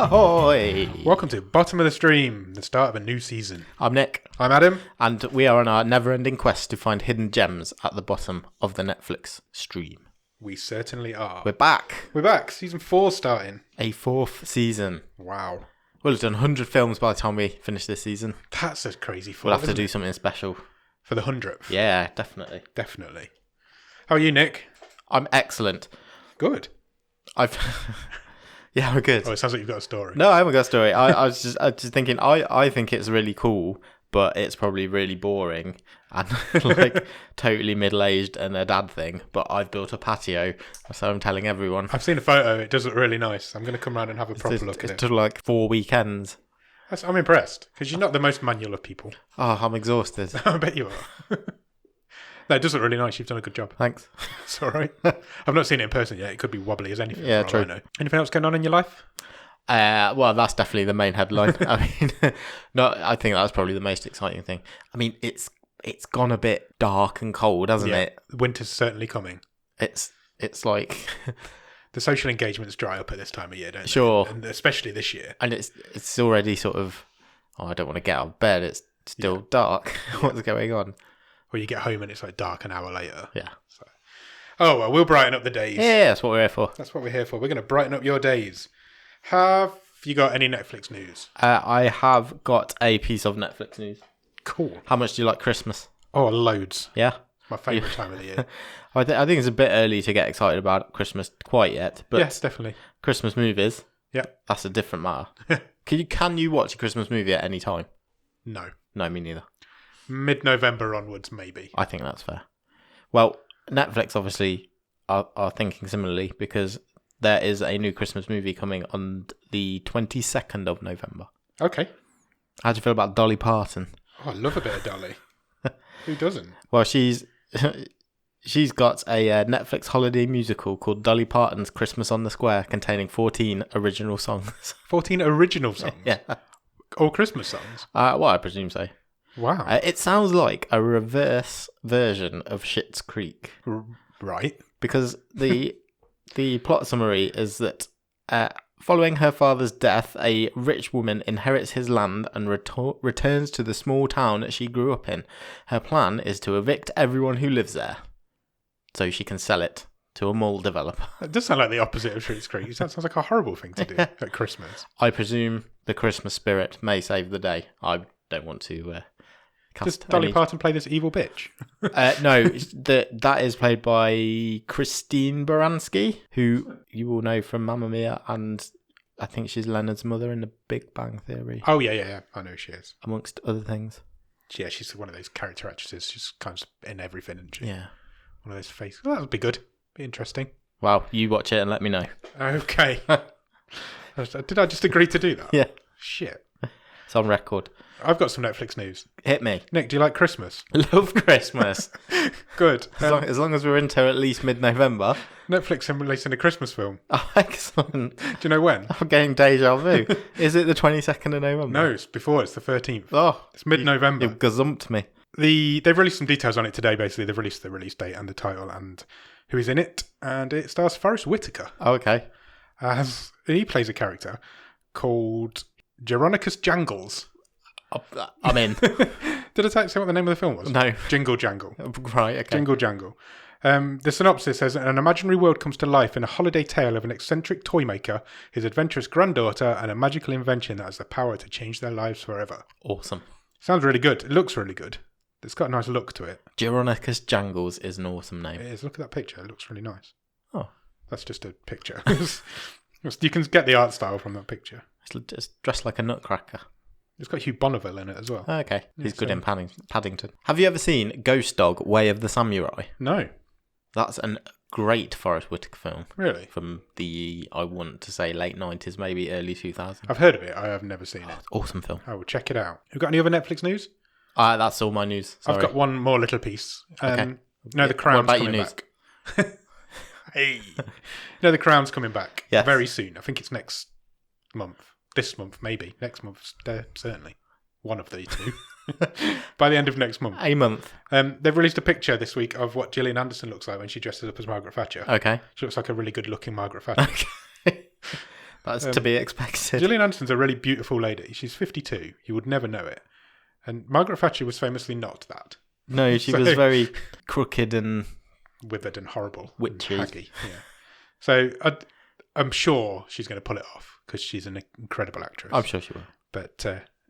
Ahoy! Welcome to Bottom of the Stream, the start of a new season. I'm Nick. I'm Adam. And we are on our never-ending quest to find hidden gems at the bottom of the Netflix stream. We certainly are. We're back. We're back. Season 4 starting. A fourth season. Wow. We'll have done 100 films by the time we finish this season. That's a crazy thought. We'll have to do something special. For the 100th. Yeah, definitely. Definitely. How are you, Nick? I'm excellent. Good. Yeah, we're good. Oh, it sounds like you've got a story. No, I haven't got a story. I was just thinking, I think it's really cool, but it's probably really boring and like totally middle-aged and a dad thing. But I've built a patio, so I'm telling everyone. I've seen a photo. It does look really nice. I'm going to come around and have a proper look at it. It took like 4 weekends. I'm impressed, because you're not the most manual of people. Oh, I'm exhausted. I bet you are. No, it does look really nice. You've done a good job. Thanks. It's all right. I've not seen it in person yet. It could be wobbly as anything. Yeah, true. I know. Anything else going on in your life? Well, that's definitely the main headline. I mean, I think that's probably the most exciting thing. I mean, it's gone a bit dark and cold, hasn't it? Winter's certainly coming. It's like the social engagements dry up at this time of year, don't they? Sure. And especially this year. And it's already sort of, I don't want to get out of bed. It's still dark. What's going on? Or you get home and it's like dark an hour later. Yeah. So. Oh, well, we'll brighten up the days. Yeah, that's what we're here for. That's what we're here for. We're going to brighten up your days. Have you got any Netflix news? I have got a piece of Netflix news. Cool. How much do you like Christmas? Oh, loads. Yeah? It's my favourite time of the year. I think it's a bit early to get excited about Christmas quite yet. But yes, definitely. Christmas movies, yeah, that's a different matter. Can you watch a Christmas movie at any time? No. No, me neither. Mid-November onwards, maybe. I think that's fair. Well, Netflix obviously are thinking similarly because there is a new Christmas movie coming on the 22nd of November. Okay. How do you feel about Dolly Parton? Oh, I love a bit of Dolly. Who doesn't? Well, she's got a Netflix holiday musical called Dolly Parton's Christmas on the Square containing 14 original songs. 14 original songs? Yeah. All Christmas songs? Well, I presume so. Wow. It sounds like a reverse version of Schitt's Creek. Right. Because the plot summary is that following her father's death, a rich woman inherits his land and returns to the small town that she grew up in. Her plan is to evict everyone who lives there so she can sell it to a mall developer. That does sound like the opposite of Schitt's Creek. That sounds like a horrible thing to do at Christmas. I presume the Christmas spirit may save the day. I don't want to... Does Dolly Parton play this evil bitch? No, that is played by Christine Baranski, who you will know from Mamma Mia, and I think she's Leonard's mother in The Big Bang Theory. Oh, yeah. I know who she is. Amongst other things. Yeah, she's one of those character actresses. She's kind of in everything, isn't she? Yeah. One of those faces. Well, that would be good. Be interesting. Well, you watch it and let me know. Okay. Did I just agree to do that? Yeah. Shit. It's on record. I've got some Netflix news. Hit me. Nick, do you like Christmas? Love Christmas. Good. As long as we're into at least mid-November. Netflix are releasing a Christmas film. Oh, excellent. Do you know when? I'm getting deja vu. Is it the 22nd of November? No, it's before. It's the 13th. Oh. It's mid-November. You've gazumped me. They've released some details on it today, basically. They've released the release date and the title and who is in it. And it stars Forrest Whitaker. Oh, okay. He plays a character called Geronicus Jangles. I'm in. Did I say what the name of the film was? No. Jingle Jangle. Right, okay. Jingle Jangle. The synopsis says an imaginary world comes to life in a holiday tale of an eccentric toy maker, his adventurous granddaughter, and a magical invention that has the power to change their lives forever. Awesome. Sounds really good. It looks really good. It's got a nice look to it. Geronicus Jangles is an awesome name. It is. Look at that picture. It looks really nice. Oh. That's just a picture. You can get the art style from that picture. It's dressed like a nutcracker. It's got Hugh Bonneville in it as well. Okay. He's good in Paddington. Have you ever seen Ghost Dog, Way of the Samurai? No. That's a great Forrest Whitaker film. Really? From the, I want to say, late 90s, maybe early 2000s. I've heard of it. I have never seen it. Awesome film. I will check it out. You got any other Netflix news? That's all my news. Sorry. I've got one more little piece. Okay. No, The Crown's what about coming your news? back. Hey. No, The Crown's coming back. Yes. Very soon. I think it's next month. This month, maybe. Next month, certainly. One of the two. By the end of next month. A month. They've released a picture this week of what Gillian Anderson looks like when she dresses up as Margaret Thatcher. Okay. She looks like a really good looking Margaret Thatcher. Okay. That's to be expected. Gillian Anderson's a really beautiful lady. She's 52. You would never know it. And Margaret Thatcher was famously not that. No, she was very crooked and withered and horrible. Witchy. And haggy. Yeah. So I'm sure she's going to pull it off because she's an incredible actress. I'm sure she will. But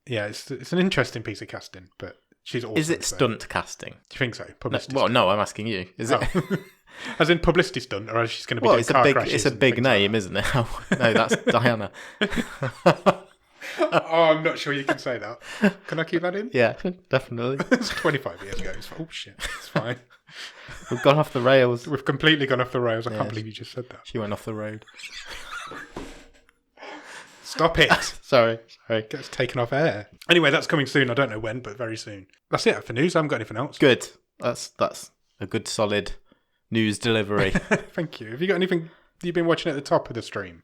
yeah, it's an interesting piece of casting. But she's awesome. Is it stunt casting? Do you think so? Publicity No, I'm asking you. Is it? As in publicity stunt, or is she's going to be Well, doing car crashes? it's a big name, isn't it? No, that's Diana. Oh, I'm not sure you can say that. Can I keep that in? Yeah, definitely. It's 25 years ago. Oh, shit. It's fine. We've gone off the rails. We've completely gone off the rails. I can't believe you just said that. She went off the road. Stop it. Sorry. Gets taken off air. Anyway, that's coming soon. I don't know when, but very soon. That's it for news. I haven't got anything else. Good. That's a good, solid news delivery. Thank you. Have you got anything you've been watching at the top of the stream?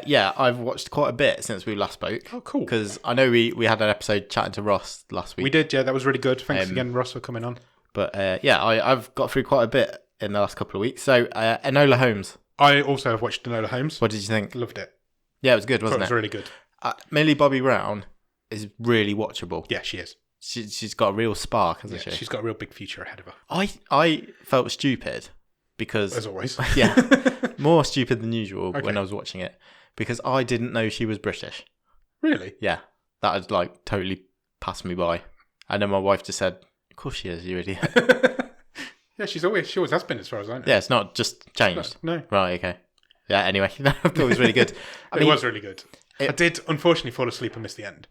Yeah, I've watched quite a bit since we last spoke. Oh, cool. Because I know we had an episode chatting to Ross last week. We did, yeah. That was really good. Thanks again, Ross, for coming on. But yeah, I've got through quite a bit in the last couple of weeks. So, Enola Holmes. I also have watched Enola Holmes. What did you think? Loved it. Yeah, it was good, wasn't it? It was really good. Millie Bobby Brown is really watchable. Yeah, she is. She's got a real spark, hasn't she? She's got a real big future ahead of her. I felt stupid because... As always. Yeah. More stupid than usual when I was watching it. Because I didn't know she was British. Really? Yeah. That had totally passed me by. And then my wife just said, of course she is, you idiot. Yeah, she always has been as far as I know. Yeah, it's not just changed. No. Right, okay. Yeah, anyway, I thought it was really good. It was really good. I did, unfortunately, fall asleep and miss the end.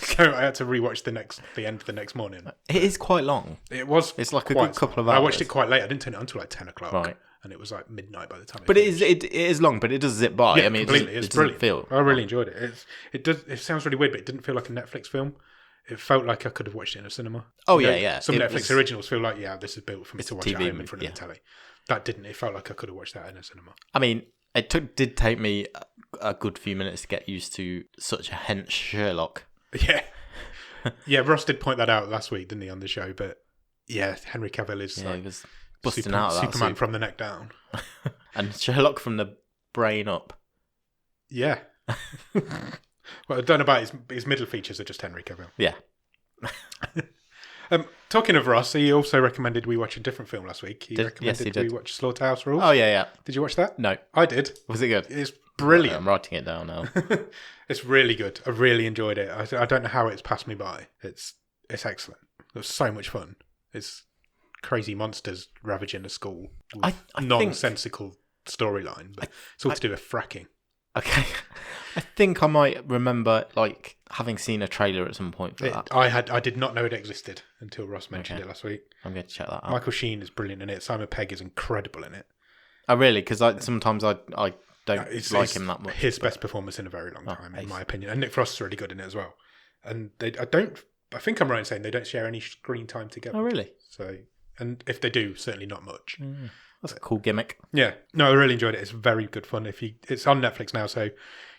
So I had to rewatch the end the next morning. It is quite long. It was. It's like a good couple of hours. I watched it quite late. I didn't turn it on until 10 o'clock. Right. And it was midnight by the time. But it is long, but it does zip by. Yeah, I mean, completely. It it's doesn't brilliant. feel. I really enjoyed it. It sounds really weird, but it didn't feel like a Netflix film. It felt like I could have watched it in a cinema. Oh, yeah. Some Netflix originals feel like, this is built for me to watch TV at home in front of the telly. That didn't. It felt like I could have watched that in a cinema. I mean, it did take me a good few minutes to get used to such a hench Sherlock. Yeah. Yeah, Ross did point that out last week, didn't he, on the show? But yeah, Henry Cavill is he was busting out of that Superman suit. from the neck down. And Sherlock from the brain up. Yeah. Well, I don't know about his middle features are just Henry Cavill. Yeah. Talking of Ross, he also recommended we watch a different film last week. He recommended we watch Slaughterhouse Rules. Oh, yeah. Did you watch that? No. I did. Was it good? It's brilliant. I'm writing it down now. It's really good. I really enjoyed it. I don't know how it's passed me by. It's excellent. It was so much fun. It's crazy monsters ravaging a school with nonsensical storyline, but it's all to do with fracking. Okay. I think I might remember having seen a trailer at some point for that. I did not know it existed until Ross mentioned it last week. I'm going to check that out. Michael Sheen is brilliant in it. Simon Pegg is incredible in it. Oh, really? Because sometimes I don't like him that much. His best performance in a very long time, in my opinion. And Nick Frost's really good in it as well. And I think I'm right in saying they don't share any screen time together. Oh, really? So, and if they do, certainly not much. That's a cool gimmick. Yeah. No, I really enjoyed it. It's very good fun. It's on Netflix now, so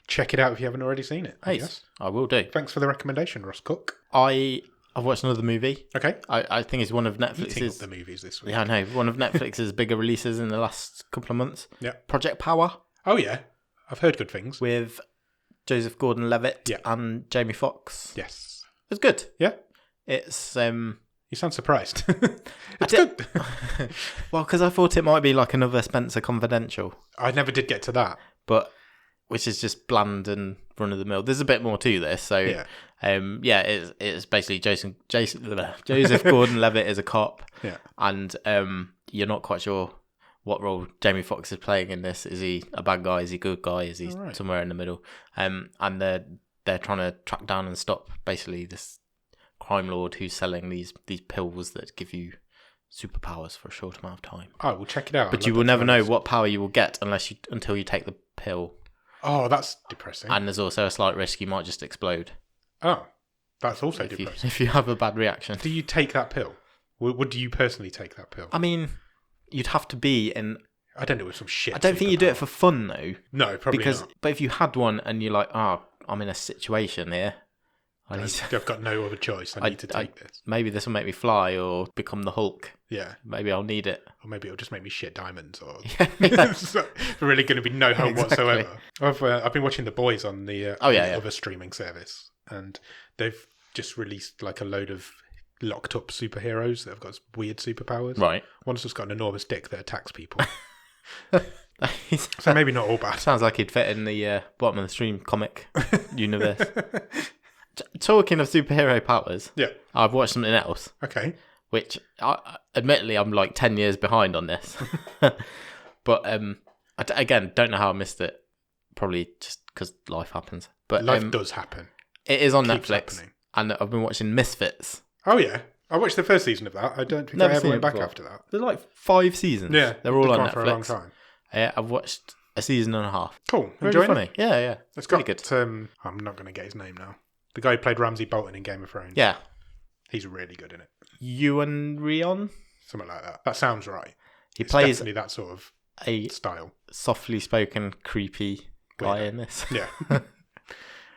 check it out if you haven't already seen it. Yes, I will do. Thanks for the recommendation, Ross Cook. I've watched another movie. Okay. I think it's one of Netflix's... Eating up the movies this week. Yeah, I know. One of Netflix's bigger releases in the last couple of months. Yeah. Project Power. Oh, yeah. I've heard good things. With Joseph Gordon-Levitt and Jamie Foxx. Yes. It's good. Yeah. It's... You sound surprised. It's good. Well, because I thought it might be like another Spencer Confidential. I never did get to that. But... which is just bland and run-of-the-mill. There's a bit more to this. So, it's basically Joseph Gordon-Levitt is a cop. Yeah. And you're not quite sure what role Jamie Foxx is playing in this. Is he a bad guy? Is he a good guy? Is he somewhere in the middle? And they're trying to track down and stop basically this crime lord who's selling these pills that give you superpowers for a short amount of time. Oh, we'll check it out. But you will never know what power you will get until you take the pill. Oh, that's depressing. And there's also a slight risk you might just explode. Oh, that's also depressing. If you have a bad reaction. Do you take that pill? Would you personally take that pill? I mean, you'd have to be in... I don't know, with some shit. I don't think you do it for fun, though. No, probably not. But if you had one and you're like, I'm in a situation here, I've got no other choice. I need to take this. Maybe this will make me fly or become the Hulk. Yeah. Maybe I'll need it. Or maybe it'll just make me shit diamonds. Or There's really going to be no hope whatsoever. I've been watching The Boys on the other streaming service, and they've just released like a load of locked up superheroes that have got weird superpowers. Right. One's just got an enormous dick that attacks people. So maybe not all bad. Sounds like he'd fit in the bottom of the stream comic universe. Talking of superhero powers, I've watched something else. Okay. Which, admittedly, I'm like 10 years behind on this. But, again, don't know how I missed it. Probably just because life happens. But life does happen. It is on Netflix. Happening. And I've been watching Misfits. Oh, yeah. I watched the first season of that. I don't think I ever went back after that. There's like 5 seasons. Yeah. They're all on Netflix. For a long time. I've watched a season and a half. Cool. Really funny. It? Yeah. It's got good. I'm not going to get his name now. The guy who played Ramsay Bolton in Game of Thrones. Yeah. He's really good in it. Ewan Rion? Something like that. That sounds right. He plays definitely that sort of style. Softly spoken, creepy guy in this. Yeah.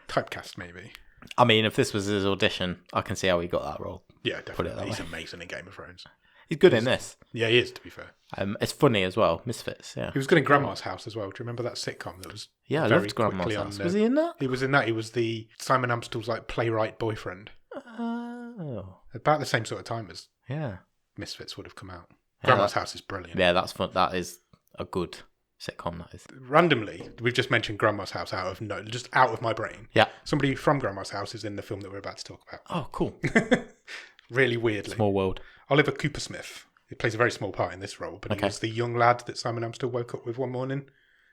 Typecast, maybe. I mean, if this was his audition, I can see how he got that role. Yeah, definitely. He's amazing in Game of Thrones. He's good in this. Yeah, he is, to be fair. It's funny as well. Misfits, yeah. He was good in Grandma's House as well. Do you remember that sitcom that was I loved Grandma's House. Was he in that? He was in that. He was the Simon Amstel's like playwright boyfriend. Oh. About the same sort of time as Misfits would have come out. Grandma's House is brilliant. Yeah, that's fun. That is a good sitcom, that is. Randomly, we've just mentioned Grandma's House just out of my brain. Yeah. Somebody from Grandma's House is in the film that we're about to talk about. Oh, cool. Really weirdly. Small world. Oliver Cooper-Smith. He plays a very small part in this role, but he was the young lad that Simon Amstel woke up with one morning.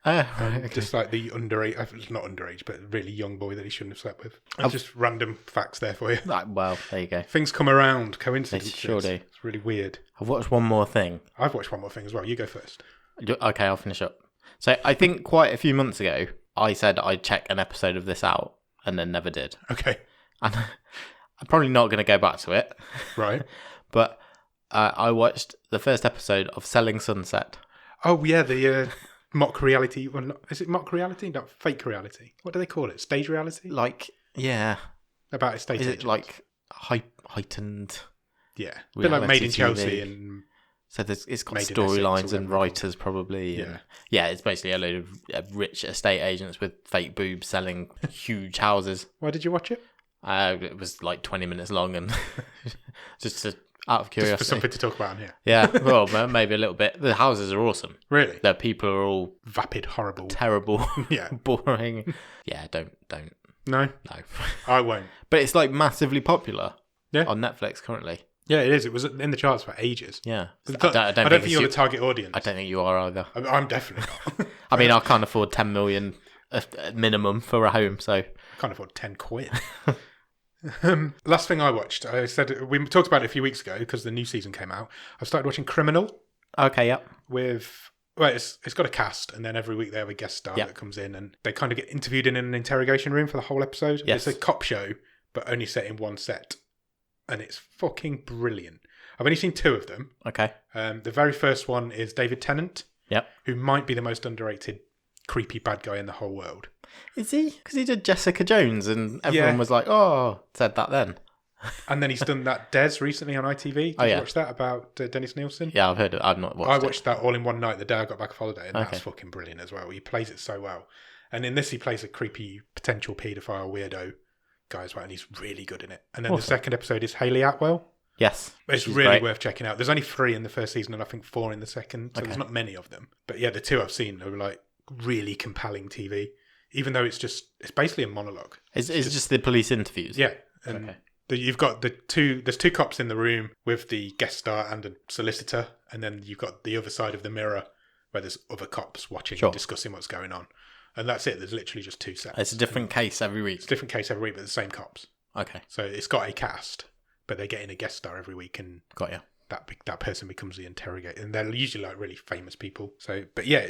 Just like the underage, not underage, but really young boy that he shouldn't have slept with. Just random facts there for you. Well, there you go. Things come around, coincidences. They sure do. It's really weird. I've watched one more thing. I've watched one more thing as well. You go first. Okay, I'll finish up. So I think quite a few months ago, I said I'd check an episode of this out and then never did. Okay. And I'm probably not going to go back to it. Right. But I watched the first episode of Selling Sunset. Oh, yeah, the mock reality. Well, is it mock reality? No, fake reality. What do they call it? Stage reality? Like, yeah. About estate agents. Is it like heightened? Yeah. A bit like Made in Chelsea and... So it's got storylines and writers probably. And yeah, it's basically a load of rich estate agents with fake boobs selling huge houses. Why did you watch it? It was like 20 minutes long and out of curiosity. Just for something to talk about in here. Yeah, well, maybe a little bit. The houses are awesome. Really? The people are all... vapid, horrible. Terrible. Yeah. Boring. Yeah, don't. No? No. I won't. But it's like massively popular on Netflix currently. Yeah, it is. It was in the charts for ages. Yeah. I don't think you're the target audience. I don't think you are either. I'm definitely not. I mean, I can't afford 10 million minimum for a home, so... I can't afford 10 quid. Last thing I watched, I said we talked about it a few weeks ago because the new season came out. I started watching Criminal. Okay, yep. It's got a cast, and then every week they have a guest star that comes in, and they kind of get interviewed in an interrogation room for the whole episode. Yes. It's a cop show, but only set in one set. And it's fucking brilliant. I've only seen 2 of them. Okay. The very first one is David Tennant. Yep. Who might be the most underrated, creepy bad guy in the whole world. Is he? Because he did Jessica Jones and everyone was like, oh, said that then. And then he's done that Des recently on ITV. Did you watch that about Dennis Nielsen? Yeah, I've heard it. I've not watched it. I watched that all in one night the day I got back off holiday, and that's fucking brilliant as well. He plays it so well. And in this, he plays a creepy potential paedophile weirdo guy as well, and he's really good in it. And then the second episode is Hayley Atwell. Yes. It's really worth checking out. There's only 3 in the first season and I think 4 in the second, so there's not many of them. But yeah, the 2 I've seen are like really compelling TV, even though it's basically a monologue. It's just the police interviews? Yeah. And you've got there's 2 cops in the room with the guest star and a solicitor, and then you've got the other side of the mirror where there's other cops watching and discussing what's going on. And that's it. There's literally just 2 sets. It's a different case every week. It's a different case every week, but the same cops. Okay. So it's got a cast, but they're getting a guest star every week, and got you. That person becomes the interrogator, and they're usually like really famous people. So, but yeah,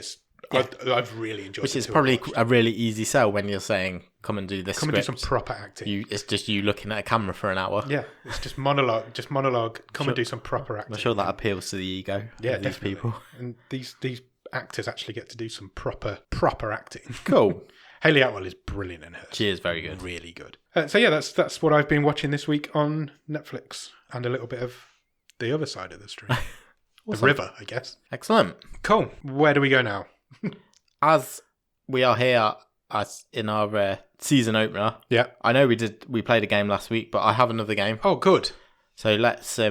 I've really enjoyed. Which is probably a really easy sell when you're saying, "Come and do this." Come and do some proper acting. It's just you looking at a camera for an hour. Yeah, it's just monologue. Come and do some proper acting. I'm sure that appeals to the ego. Yeah, of these people. And these actors actually get to do some proper acting. Cool. Hayley Atwell is brilliant in her. She is very good. Really good. So yeah, that's what I've been watching this week on Netflix, and a little bit of the other side of the street. Awesome. The river, I guess. Excellent. Cool. Where do we go now? As we are here as in our season opener. Yeah. I know we played a game last week, but I have another game. Oh, good. So let's I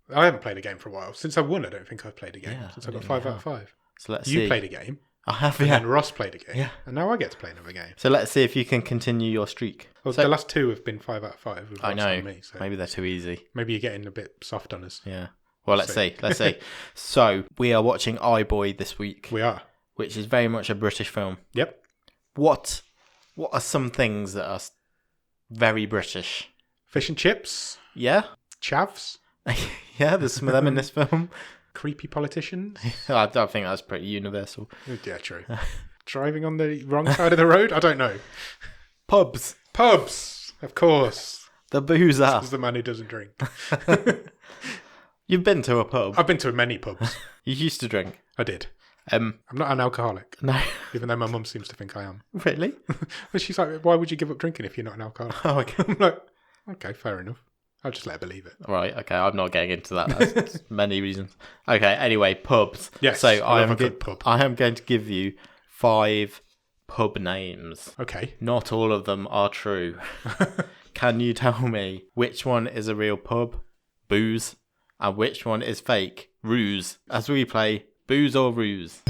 haven't played a game for a while. Since I won, I don't think I've played a game. Since I got 5 out of 5. So let's You see. played a game. I have, And yeah. then Ross played a game. Yeah. And now I get to play another game. So let's see if you can continue your streak. Well, So- the last 2 have been 5 out of 5 with Ross I know. and me. So Maybe they're too easy. maybe you're getting a bit soft on us. Yeah. Well, let's see. Let's see. So we are watching Iboy this week, We are. which is very much a British film. Yep. What are some things that are very British? Fish and chips. Yeah? Chavs. Yeah, there's some of them in this film. Creepy politicians. I think that's pretty universal. Yeah, true. Driving on the wrong side of the road? I don't know. Pubs. Pubs. Of course. The boozer. As the man who doesn't drink. You've been to a pub. I've been to many pubs. You used to drink. I did. Um, I'm not an alcoholic, no. even though my mum seems to think I am. Really? But she's like, why would you give up drinking if you're not an alcoholic? Oh, okay. I'm like, okay, fair enough. I'll just let her believe it. Right, okay, I'm not getting into that. That's many reasons. Okay, anyway, pubs. Yes, So I love a good pub. I am going to give you 5 pub names. Okay. Not all of them are true. Can you tell me which one is a real pub, booze, and which one is fake, ruse, as we play Booze or Ruse?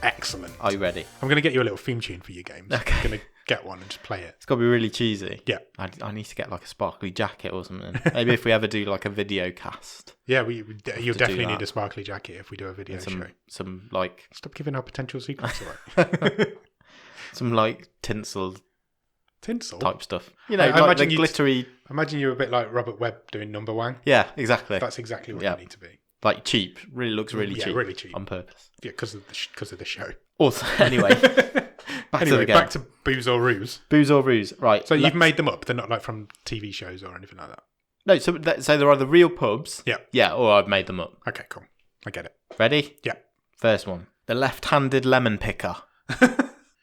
Excellent. Are you ready? I'm going to get you a little theme tune for your games. Okay. I'm going to get one and just play it. It's got to be really cheesy. Yeah. I need to get like a sparkly jacket or something. Maybe if we ever do like a video cast. Yeah, you'll do definitely that. need a sparkly jacket if we do a video show. Some like Stop giving our potential secrets away. some like tinsel Tinsel? type stuff. You know, I like imagine the you'd- glittery. Imagine you're a bit like Robert Webb doing Number One. Yeah, exactly. That's exactly what Yeah. you need to be. Like cheap. Really looks really Yeah, cheap. really cheap. On purpose. Yeah, because of the show. Also, anyway, back to the game. back to Booze or Ruse. Booze or Ruse. Right. So you've made them up. They're not like from TV shows or anything like that. No, so there are the real pubs. Yeah. Yeah, or I've made them up. Okay, cool. I get it. Ready? Yeah. First one. The left-handed lemon picker.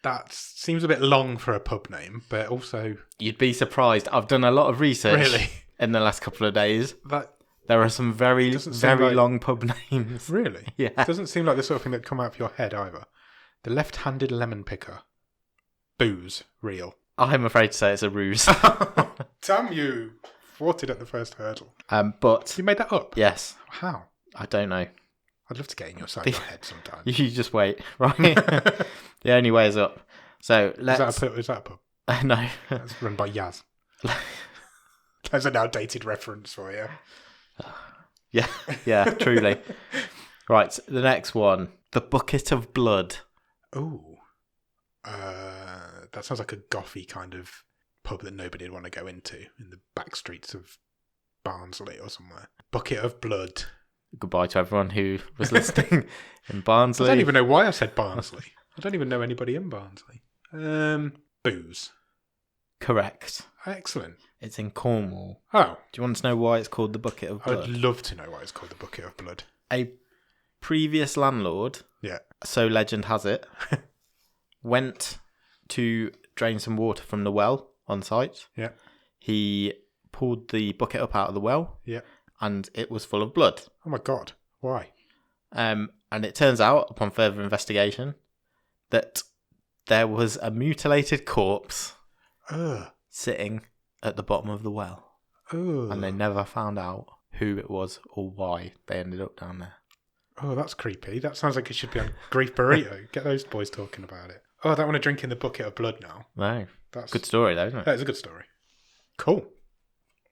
That seems a bit long for a pub name, but also You'd be surprised. I've done a lot of research Really? in the last couple of days. that There are some very, Doesn't seem very like- long pub names. really Yeah. doesn't seem like the sort of thing that come out of your head either. The left-handed lemon picker. Booze real. I'm afraid to say it's a ruse. Damn you! Thwarted at the first hurdle. But You made that up. yes, How? I don't know. I'd love to get in your side of your head sometime. You just wait, right? The only way is up. So let's. Is that a pub? No. That's run by Yaz. There's an outdated reference for you. Yeah, truly. Right, the next one. The bucket of blood. Ooh. That sounds like a gothy kind of pub that nobody would want to go into in the back streets of Barnsley or somewhere. Bucket of blood. Goodbye to everyone who was listening in Barnsley. I don't even know why I said Barnsley. I don't even know anybody in Barnsley. Booze. Correct. Excellent. It's in Cornwall. Oh, Do you want to know why it's called the bucket of I'd blood? love to know why it's called the Bucket of Blood. A previous landlord, Yeah. so legend has it, went to drain some water from the well on site. Yeah. He pulled the bucket up out of the well. Yeah. And it was full of blood. Oh my God. Why? And it turns out, upon further investigation, that there was a mutilated corpse Ugh. sitting at the bottom of the well. Ugh. And they never found out who it was or why they ended up down there. Oh, that's creepy. That sounds like it should be on Grief Burrito. Get those boys talking about it. Oh, I don't want to drink in the bucket of blood now. No. That's Good story, though, isn't it? That is a good story. Cool.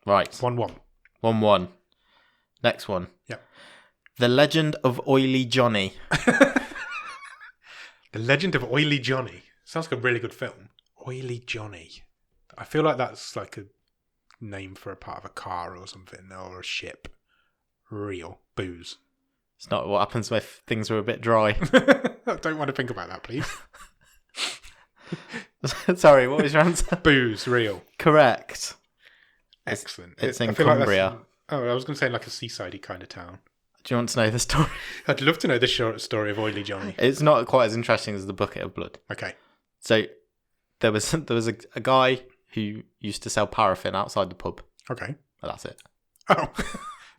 Right. 1-1. 1-1. Next one. Yep. The Legend of Oily Johnny. The Legend of Oily Johnny. Sounds like a really good film. Oily Johnny. I feel like that's like a name for a part of a car or something, or a ship. Real. Booze. It's not what happens if things are a bit dry. I don't want to think about that, please. Sorry, what was your answer? Booze. Real. Correct. Excellent. It's in I feel like Cumbria. Oh, I was going to say like a seaside kind of town. Do you want to know the story? I'd love to know the short story of Oily Johnny. It's not quite as interesting as the Bucket of Blood. Okay. So there was a guy who used to sell paraffin outside the pub. Okay. Well, that's it. Oh.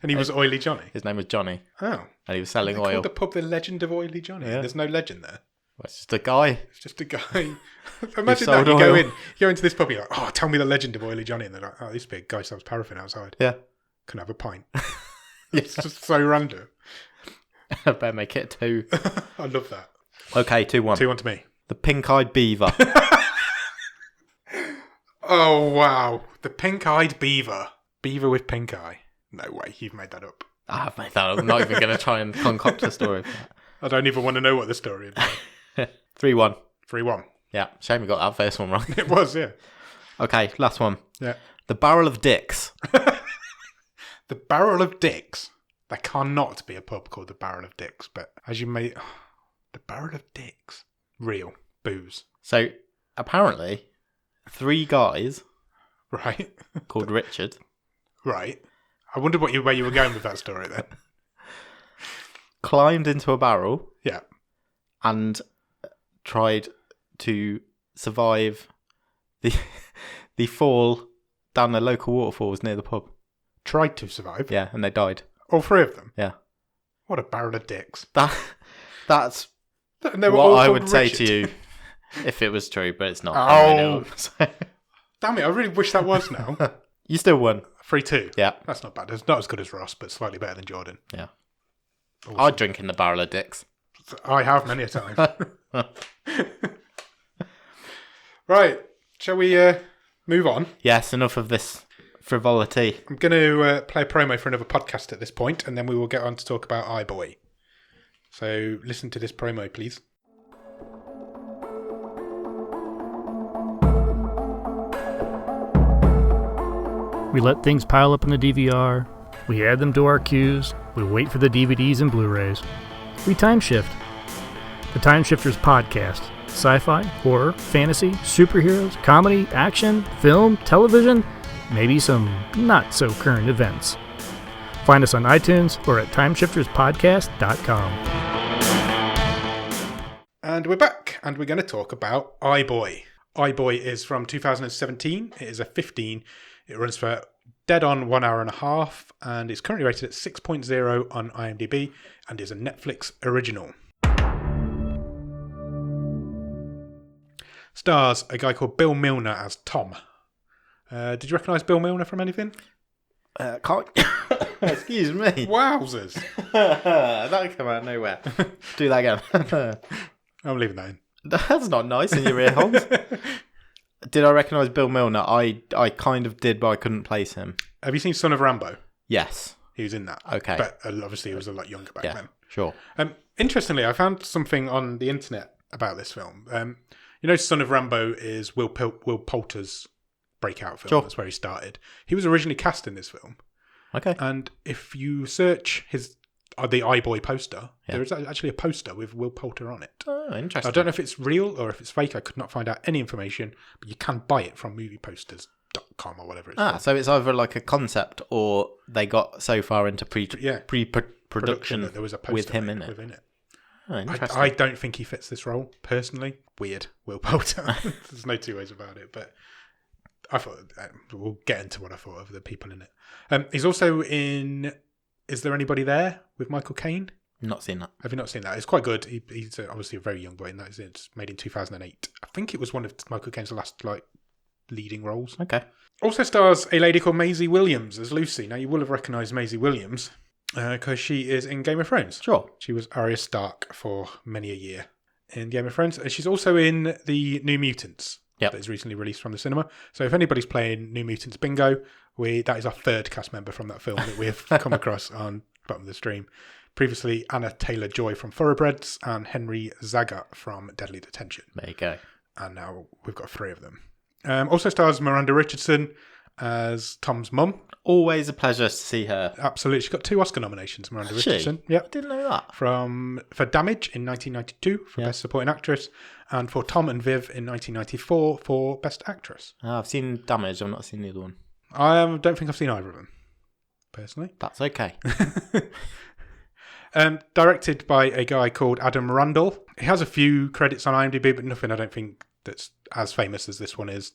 And he was Oily Johnny? His name was Johnny. Oh. And he was selling they oil. called the pub the Legend of Oily Johnny. Yeah. There's no legend there. Well, it's just a guy. It's just a guy. Imagine that. You oil. go into this pub, you're like, oh, tell me the legend of Oily Johnny. And they're like, oh, this big guy sells paraffin outside. Yeah. Can I have a pint? It's just so random. I better make it 2. I love that. Okay, 2-1. 2-1 to me. The pink-eyed beaver. Oh, wow. The pink-eyed beaver. Beaver with pink eye. No way, you've made that up. I have made that up. I'm not even going to try and concoct a story. I don't even want to know what the story is about. 3-1. 3-1. Yeah, shame we got that first one wrong. It was, yeah. Okay, last one. Yeah. The Barrel of Dicks. The Barrel of Dicks. There cannot be a pub called the Barrel of Dicks, but as you may... the Barrel of Dicks. Real. Booze. So, apparently, 3 guys... Right. called Richard. Right. I wondered where you were going with that story then. Climbed into a barrel. Yeah. And tried to survive the fall down the local waterfalls near the pub. Tried to survive? Yeah, and they died. All 3 of them? Yeah. What a barrel of dicks. That's and they were what all I called would say Richard. to you if it was true, but it's not. Oh. Damn it, I really wish that was now. You still won. 3-2. Yeah. That's not bad. It's not as good as Ross, but slightly better than Jordan. Yeah. Awesome. I'd drink in the Barrel of Dicks. I have many a time. Right. Shall we move on? Yes, enough of this frivolity. I'm going to play a promo for another podcast at this point, and then we will get on to talk about Iboy. So listen to this promo, please. We let things pile up in the DVR. We add them to our queues. We wait for the DVDs and Blu-rays. We time shift. The Time Shifters podcast. Sci-fi, horror, fantasy, superheroes, comedy, action, film, television, maybe some not-so-current events. Find us on iTunes or at timeshifterspodcast.com. And we're back, and we're going to talk about Iboy. Iboy is from 2017. It is a 15. It runs for dead on 1 hour and a half, and it's currently rated at 6.0 on IMDb, and is a Netflix original. Stars a guy called Bill Milner as Tom. Did you recognise Bill Milner from anything? Can't... Excuse me. Wowzers. That came out of nowhere. Do that again. I'm leaving that in. That's not nice in your ear holes. Did I recognise Bill Milner? I kind of did, but I couldn't place him. Have you seen Son of Rambo? Yes. He was in that. Okay. But obviously he was a lot younger back then. Sure. Interestingly, I found something on the internet about this film. You know, Son of Rambo is Will Poulter's breakout film. Sure. That's where he started. He was originally cast in this film. Okay. And if you search the iBoy poster, there is actually a poster with Will Poulter on it. Oh, interesting. I don't know if it's real or if it's fake. I could not find out any information, but you can buy it from movieposters.com or whatever it's called. So it's either like a concept or they got so far into pre-production that there was a poster with him in it. within it. Oh, interesting. I don't think he fits this role, personally. Weird, Will Poulter. There's no two ways about it, but I thought we'll get into what I thought of the people in it. He's also in Is There Anybody There with Michael Caine? Not seen that. Have you not seen that? It's quite good. He's obviously a very young boy, and it's made in 2008. I think it was one of Michael Caine's last leading roles. Okay. Also stars a lady called Maisie Williams as Lucy. Now, you will have recognised Maisie Williams because she is in Game of Thrones. Sure. She was Arya Stark for many a year in Game of Thrones. And she's also in the New Mutants that is recently released from the cinema. So if anybody's playing New Mutants Bingo, that is our third cast member from that film that we have come across on bottom of the stream. Previously, Anna Taylor-Joy from Thoroughbreds and Henry Zagat from Deadly Detention. There you go. And now we've got 3 of them. Also stars Miranda Richardson as Tom's mum. Always a pleasure to see her. Absolutely. She's got 2 Oscar nominations, Miranda Has she? Richardson. Yep. I didn't know that. For Damage in 1992 for Best Supporting Actress, and for Tom and Viv in 1994 for Best Actress. I've seen Damage. I've not seen the other one. I don't think I've seen either of them. personally. That's okay. Directed by a guy called Adam Randall. He has a few credits on IMDb, but nothing I don't think that's as famous as this one is.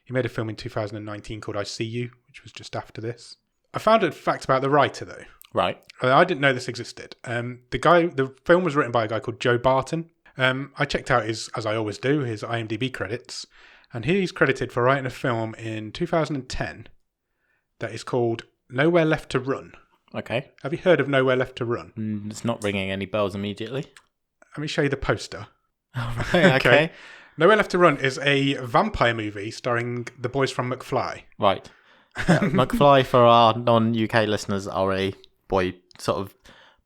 He made a film in 2019 called I See You, which was just after this. I found a fact about the writer, though. Right. I didn't know this existed. The film was written by a guy called Joe Barton. I checked out his, as I always do, his IMDb credits, and he's credited for writing a film in 2010 that is called Nowhere Left to Run. Okay. Have you heard of Nowhere Left to Run? It's not ringing any bells immediately. Let me show you the poster. Okay. Nowhere Left to Run is a vampire movie starring the boys from McFly. Right. McFly, for our non-UK listeners, are a boy sort of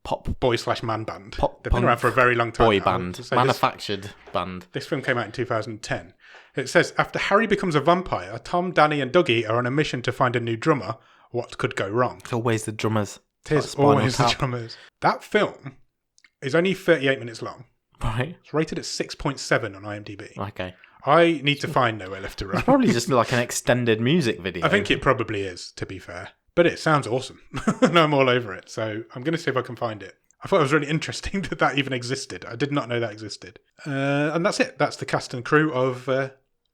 pop boy/man band. They've been punk around for a very long time. Boy now. band. So Manufactured band. This film came out in 2010. It says, after Harry becomes a vampire, Tom, Danny and Dougie are on a mission to find a new drummer. What could go wrong? It's always the drummers. It is always the drummers. That film is only 38 minutes long. Right. It's rated at 6.7 on IMDb. Okay. I need to find Nowhere Left to Run. It's probably just like an extended music video. I think it probably is, to be fair. But it sounds awesome. And I'm all over it. So I'm going to see if I can find it. I thought it was really interesting that even existed. I did not know that existed. And that's it. That's the cast and crew of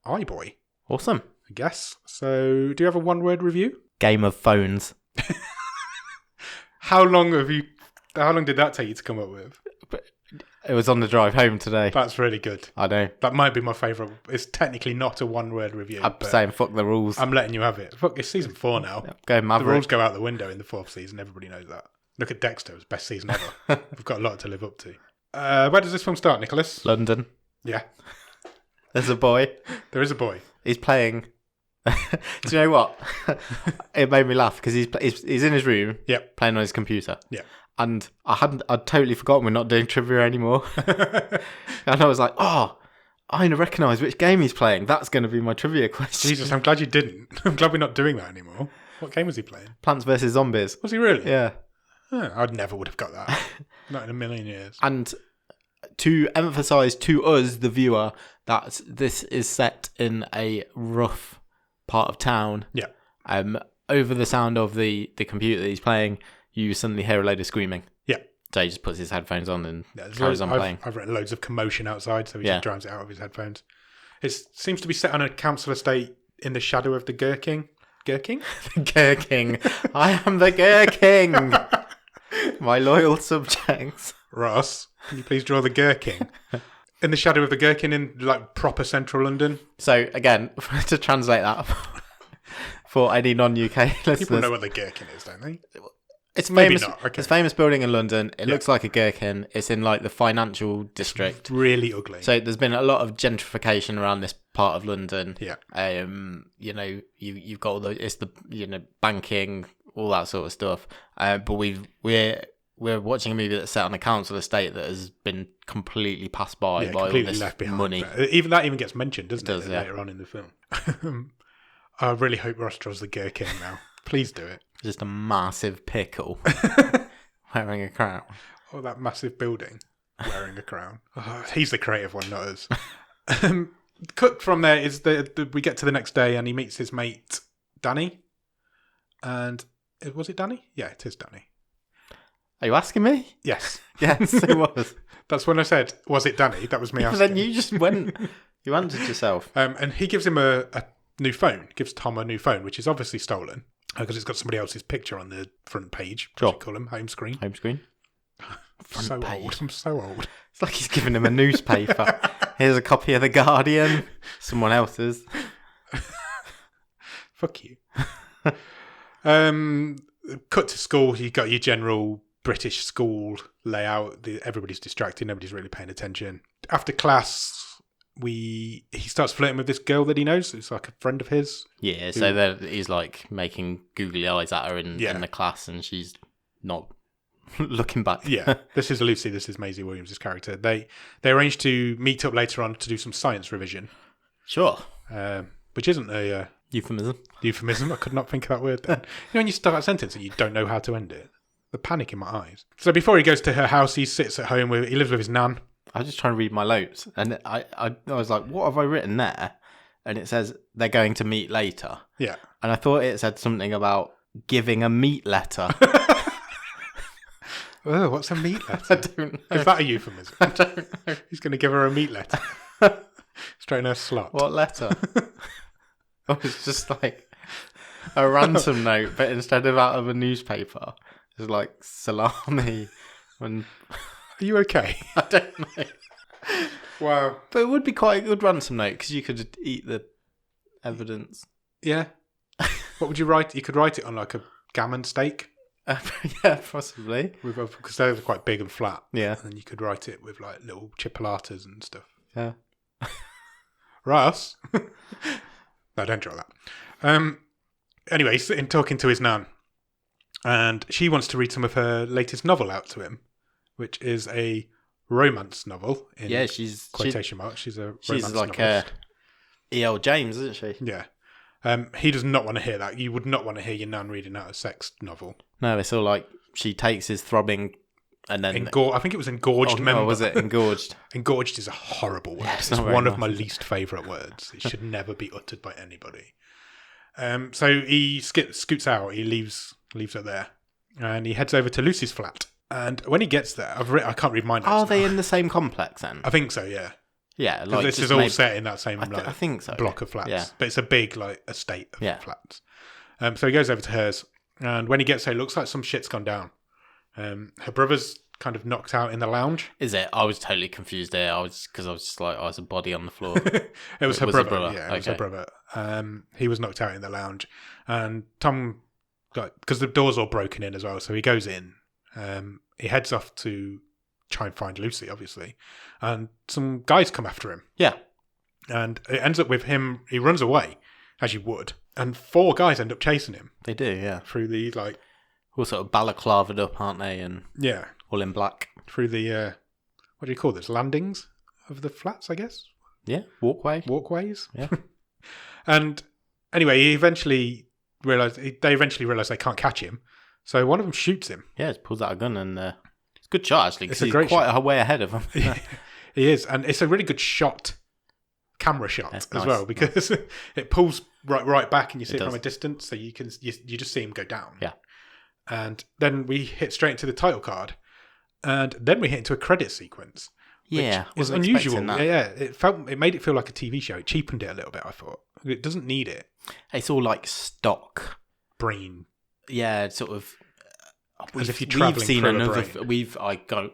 Iboy. Awesome. I guess. So do you have a one-word review? Game of Phones. How long did that take you to come up with? It was on the drive home today. That's really good. I know. That might be my favourite. It's technically not a one-word review. I'm saying fuck the rules. I'm letting you have it. Fuck, it's season 4 now. Go Maverick. The rules go out the window in the 4th season. Everybody knows that. Look at Dexter. It was best season ever. We've got a lot to live up to. Where does this film start, Nicholas? London. Yeah. There's a boy. There is a boy. He's playing. Do you know what? It made me laugh because he's in his room. Yep. Playing on his computer. Yeah. And I'd totally forgotten we're not doing trivia anymore. And I was like, I recognise which game he's playing. That's going to be my trivia question. Jesus, I'm glad you didn't. I'm glad we're not doing that anymore. What game was he playing? Plants vs. Zombies. Was he really? Yeah. I never would have got that. Not in a million years. And to emphasise to us, the viewer, that this is set in a rough part of town. Yeah. Over the sound of the computer that he's playing, you suddenly hear a load of screaming. Yeah. So he just puts his headphones on and carries on playing. I've written loads of commotion outside, so he just drowns it out of his headphones. It seems to be set on a council estate in the shadow of the Gherking. Gherking? The Gherking. I am the Gherking. My loyal subjects. Ross, can you please draw the Gherking? In the shadow of the Gherkin in like proper central London. So again, to translate that for any non-UK listeners. People know what the Gherkin is, don't they? It's Maybe famous. not. Okay. It's a famous building in London. It looks like a gherkin. It's in like the financial district. Really ugly. So there's been a lot of gentrification around this part of London. Yeah. You've got all the banking, all that sort of stuff. But we're watching a movie that's set on a council estate that has been completely passed by all this left behind, money. Even that even gets mentioned, doesn't it? Yeah. Later on in the film. I really hope Ross draws the Gherkin now. Please do it. Just a massive pickle wearing a crown. Oh, that massive building wearing a crown. Oh, he's the creative one, not us. Cut from there is we get to the next day and he meets his mate Danny. And was it Danny? Yeah, it is Danny. Are you asking me? Yes. Yes, it was. That's when I said, was it Danny? That was me asking. Then you just went, you answered yourself. And he gives him a new phone, gives Tom a new phone, which is obviously stolen. Because it's got somebody else's picture on the front page. What do you call him? Home screen. Home screen. So old. I'm so old. It's like he's giving him a newspaper. Here's a copy of The Guardian. Someone else's. Fuck you. Cut to school. You got your general British school layout. Everybody's distracted. Nobody's really paying attention. After class, he starts flirting with this girl that he knows. It's like a friend of his. Yeah, so he's like making googly eyes at her in the class, and she's not looking back. Yeah, this is Lucy. This is Maisie Williams' character. They arrange to meet up later on to do some science revision. Sure. Which isn't a euphemism. Euphemism. I could not think of that word then. When you start a sentence and you don't know how to end it. The panic in my eyes. So before he goes to her house, he sits at home. He lives with his nan. I was just trying to read my notes, and I was like, what have I written there? And it says they're going to meet later. Yeah. And I thought it said something about giving a meat letter. Oh, what's a meat letter? I don't know. Is that a euphemism? I don't know. He's going to give her a meat letter. Straight in her slot. What letter? Oh, it's just like a ransom note, but instead of out of a newspaper, it's like salami. Are you okay? I don't know. Wow. But it would be quite a good ransom note because you could eat the evidence. Yeah. What would you write? You could write it on like a gammon steak. Yeah, possibly. Because those are quite big and flat. Yeah. And you could write it with like little chipolatas and stuff. Yeah. Russ? No, don't draw that. Anyway, he's sitting talking to his nan. And she wants to read some of her latest novel out to him, which is a romance novel. She's quotation marks. She's a romance like novelist. E.L. James, isn't she? Yeah. He does not want to hear that. You would not want to hear your nan reading out a sex novel. No, it's all like she takes his throbbing and then... I think it was engorged member. Oh, was it engorged? Engorged is a horrible word. Yeah, it's one of my least favourite words. It should never be uttered by anybody. So he scoots out. He leaves her there. And he heads over to Lucy's flat. And when he gets there, I can't read my notes. Are they in the same complex then? I think so, yeah. Yeah, like this is all set in that same I think so. block of flats. Yeah. But it's a big like estate of flats. So he goes over to hers, and when he gets there, it looks like some shit's gone down. Her brother's kind of knocked out in the lounge. Is it? I was totally confused there. I was just like, I was a body on the floor. It was her brother. Yeah, it was her brother. He was knocked out in the lounge, and Tom because the door's all broken in as well. So he goes in. He heads off to try and find Lucy, obviously, and some guys come after him. Yeah, and it ends up with him. He runs away, as you would, and 4 guys end up chasing him. They do, yeah. Through the all sort of balaclavaed up, aren't they? And yeah, all in black. Through the what do you call this? Landings of the flats, I guess. Yeah, walkways. Yeah. And anyway, they eventually realise they can't catch him. So one of them shoots him. Yeah, just pulls out a gun and it's a good shot actually because he's quite a way ahead of him. He is, and it's a really good camera shot as well because it pulls right back and you see it from a distance, so you just see him go down. Yeah, and then we hit straight into the title card, and then we hit into a credit sequence. Yeah, which was unusual. Yeah, it made it feel like a TV show. It cheapened it a little bit. I thought it doesn't need it. It's all like stock brain. Yeah, sort of. As if you're traveling through a brain.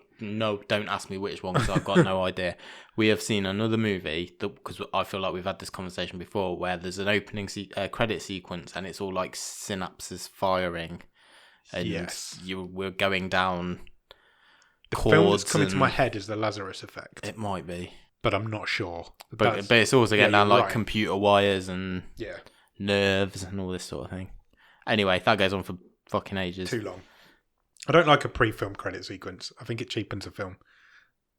Don't ask me which one because I've got no idea. We have seen another movie because I feel like we've had this conversation before where there's an opening credit sequence and it's all like synapses firing, and we're going down. The film that's coming to my head is the Lazarus Effect. It might be, but I'm not sure. But it's also getting down like computer wires and nerves and all this sort of thing. Anyway, that goes on for fucking ages. Too long. I don't like a pre-film credit sequence. I think it cheapens a film.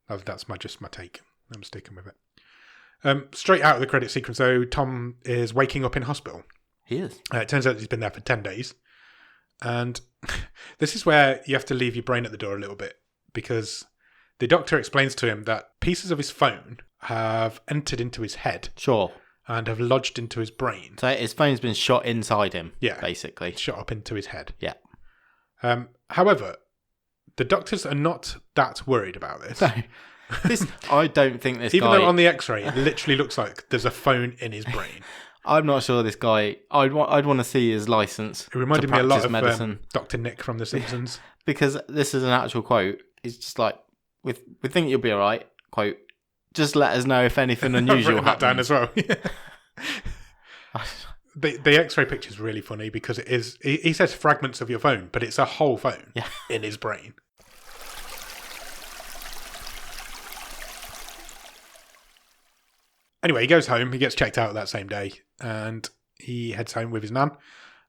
That's just my take. I'm sticking with it. Straight out of the credit sequence, though, Tom is waking up in hospital. He is. It turns out he's been there for 10 days. And this is where you have to leave your brain at the door a little bit, because the doctor explains to him that pieces of his phone have entered into his head. Sure. And have lodged into his brain. So his phone's been shot inside him, basically. Shot up into his head. Yeah. However, the doctors are not that worried about this. No. I don't think this Even guy... though on the x-ray, it literally looks like there's a phone in his brain. I'm not sure this guy... I'd want to see his licence. It reminded me a lot of Dr. Nick from The Simpsons. Because this is an actual quote. It's just like, we think you'll be all right, quote, just let us know if anything unusual happens. That down as well. The x-ray picture is really funny because it is... He says fragments of your phone, but it's a whole phone in his brain. Anyway, he goes home. He gets checked out that same day, and he heads home with his nan.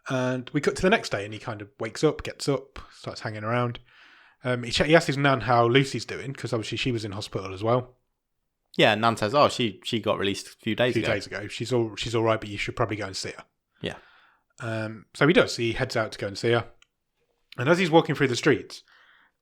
And we cut to the next day, and he kind of wakes up, gets up, starts hanging around. He asks his nan how Lucy's doing, because obviously she was in hospital as well. Yeah, and Nan says, "Oh, she got released a few days ago. She's all right, but you should probably go and see her." Yeah. So he does. He heads out to go and see her, and as he's walking through the streets,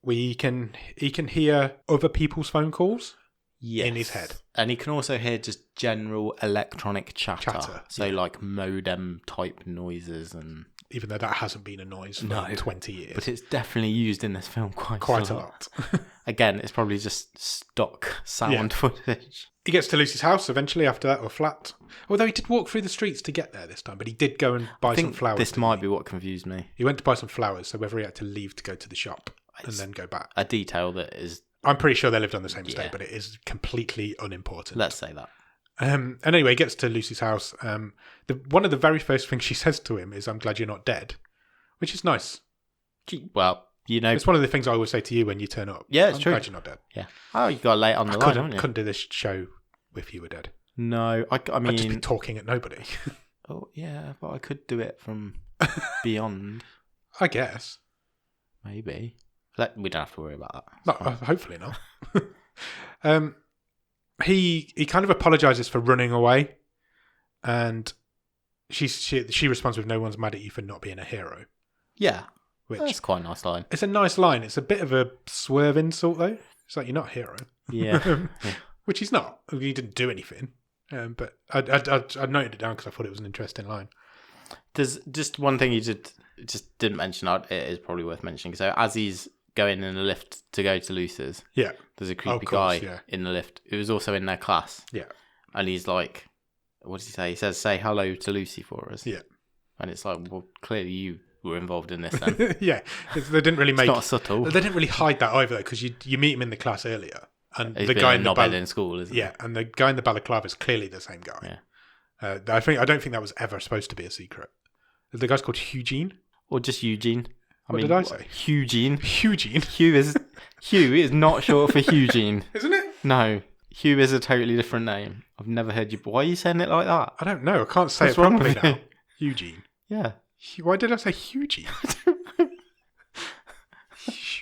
he can hear other people's phone calls in his head, and he can also hear just general electronic chatter. So like modem type noises and even though that hasn't been a noise for 20 years. But it's definitely used in this film quite a lot. Again, it's probably just stock sound footage. He gets to Lucy's house eventually after that, or flat. Although he did walk through the streets to get there this time, but he did go and buy some flowers. This might be what confused me. He went to buy some flowers, so whether he had to leave to go to the shop and then go back. A detail that is... I'm pretty sure they lived on the same estate, but it is completely unimportant. Let's say that. And anyway, he gets to Lucy's house. One of the very first things she says to him is, "I'm glad you're not dead," which is nice. Well, you know... It's one of the things I always say to you when you turn up. Yeah, it's true. I'm glad you're not dead. Yeah. Oh, you got to lay it on the line, haven't you? Couldn't do this show if you were dead. No, I mean... I'd just be talking at nobody. Oh, yeah, but I could do it from beyond. I guess. Maybe. We don't have to worry about that. No, hopefully not. He kind of apologises for running away, and she responds with, "No one's mad at you for not being a hero." Yeah, which that's quite a nice line. It's a nice line. It's a bit of a swerve insult, though. It's like, you're not a hero. Yeah. Which he's not. He didn't do anything. But I noted it down because I thought it was an interesting line. There's just one thing you just didn't mention. It is probably worth mentioning. So as he's going in the lift to go to Lucy's, there's a creepy guy in the lift who was also in their class. Yeah. And he's like, what does he say? He says, "Say hello to Lucy for us." Yeah. And it's like, well, clearly you were involved in this then. Yeah. They didn't really make... It's not subtle. They didn't really hide that either, because you meet him in the class earlier. And He's the guy in the in school, isn't he? Yeah, and the guy in the balaclava is clearly the same guy. Yeah. I don't think that was ever supposed to be a secret. The guy's called Eugene? Or just Eugene. What did I say? Eugene. Eugene. Hugh is not short for Eugene. Isn't it? No. Hugh is a totally different name. I've never heard you... Why are you saying it like that? I don't know. I can't say What's it wrong properly with now. you? Eugene. Yeah. Why did I say Eugene?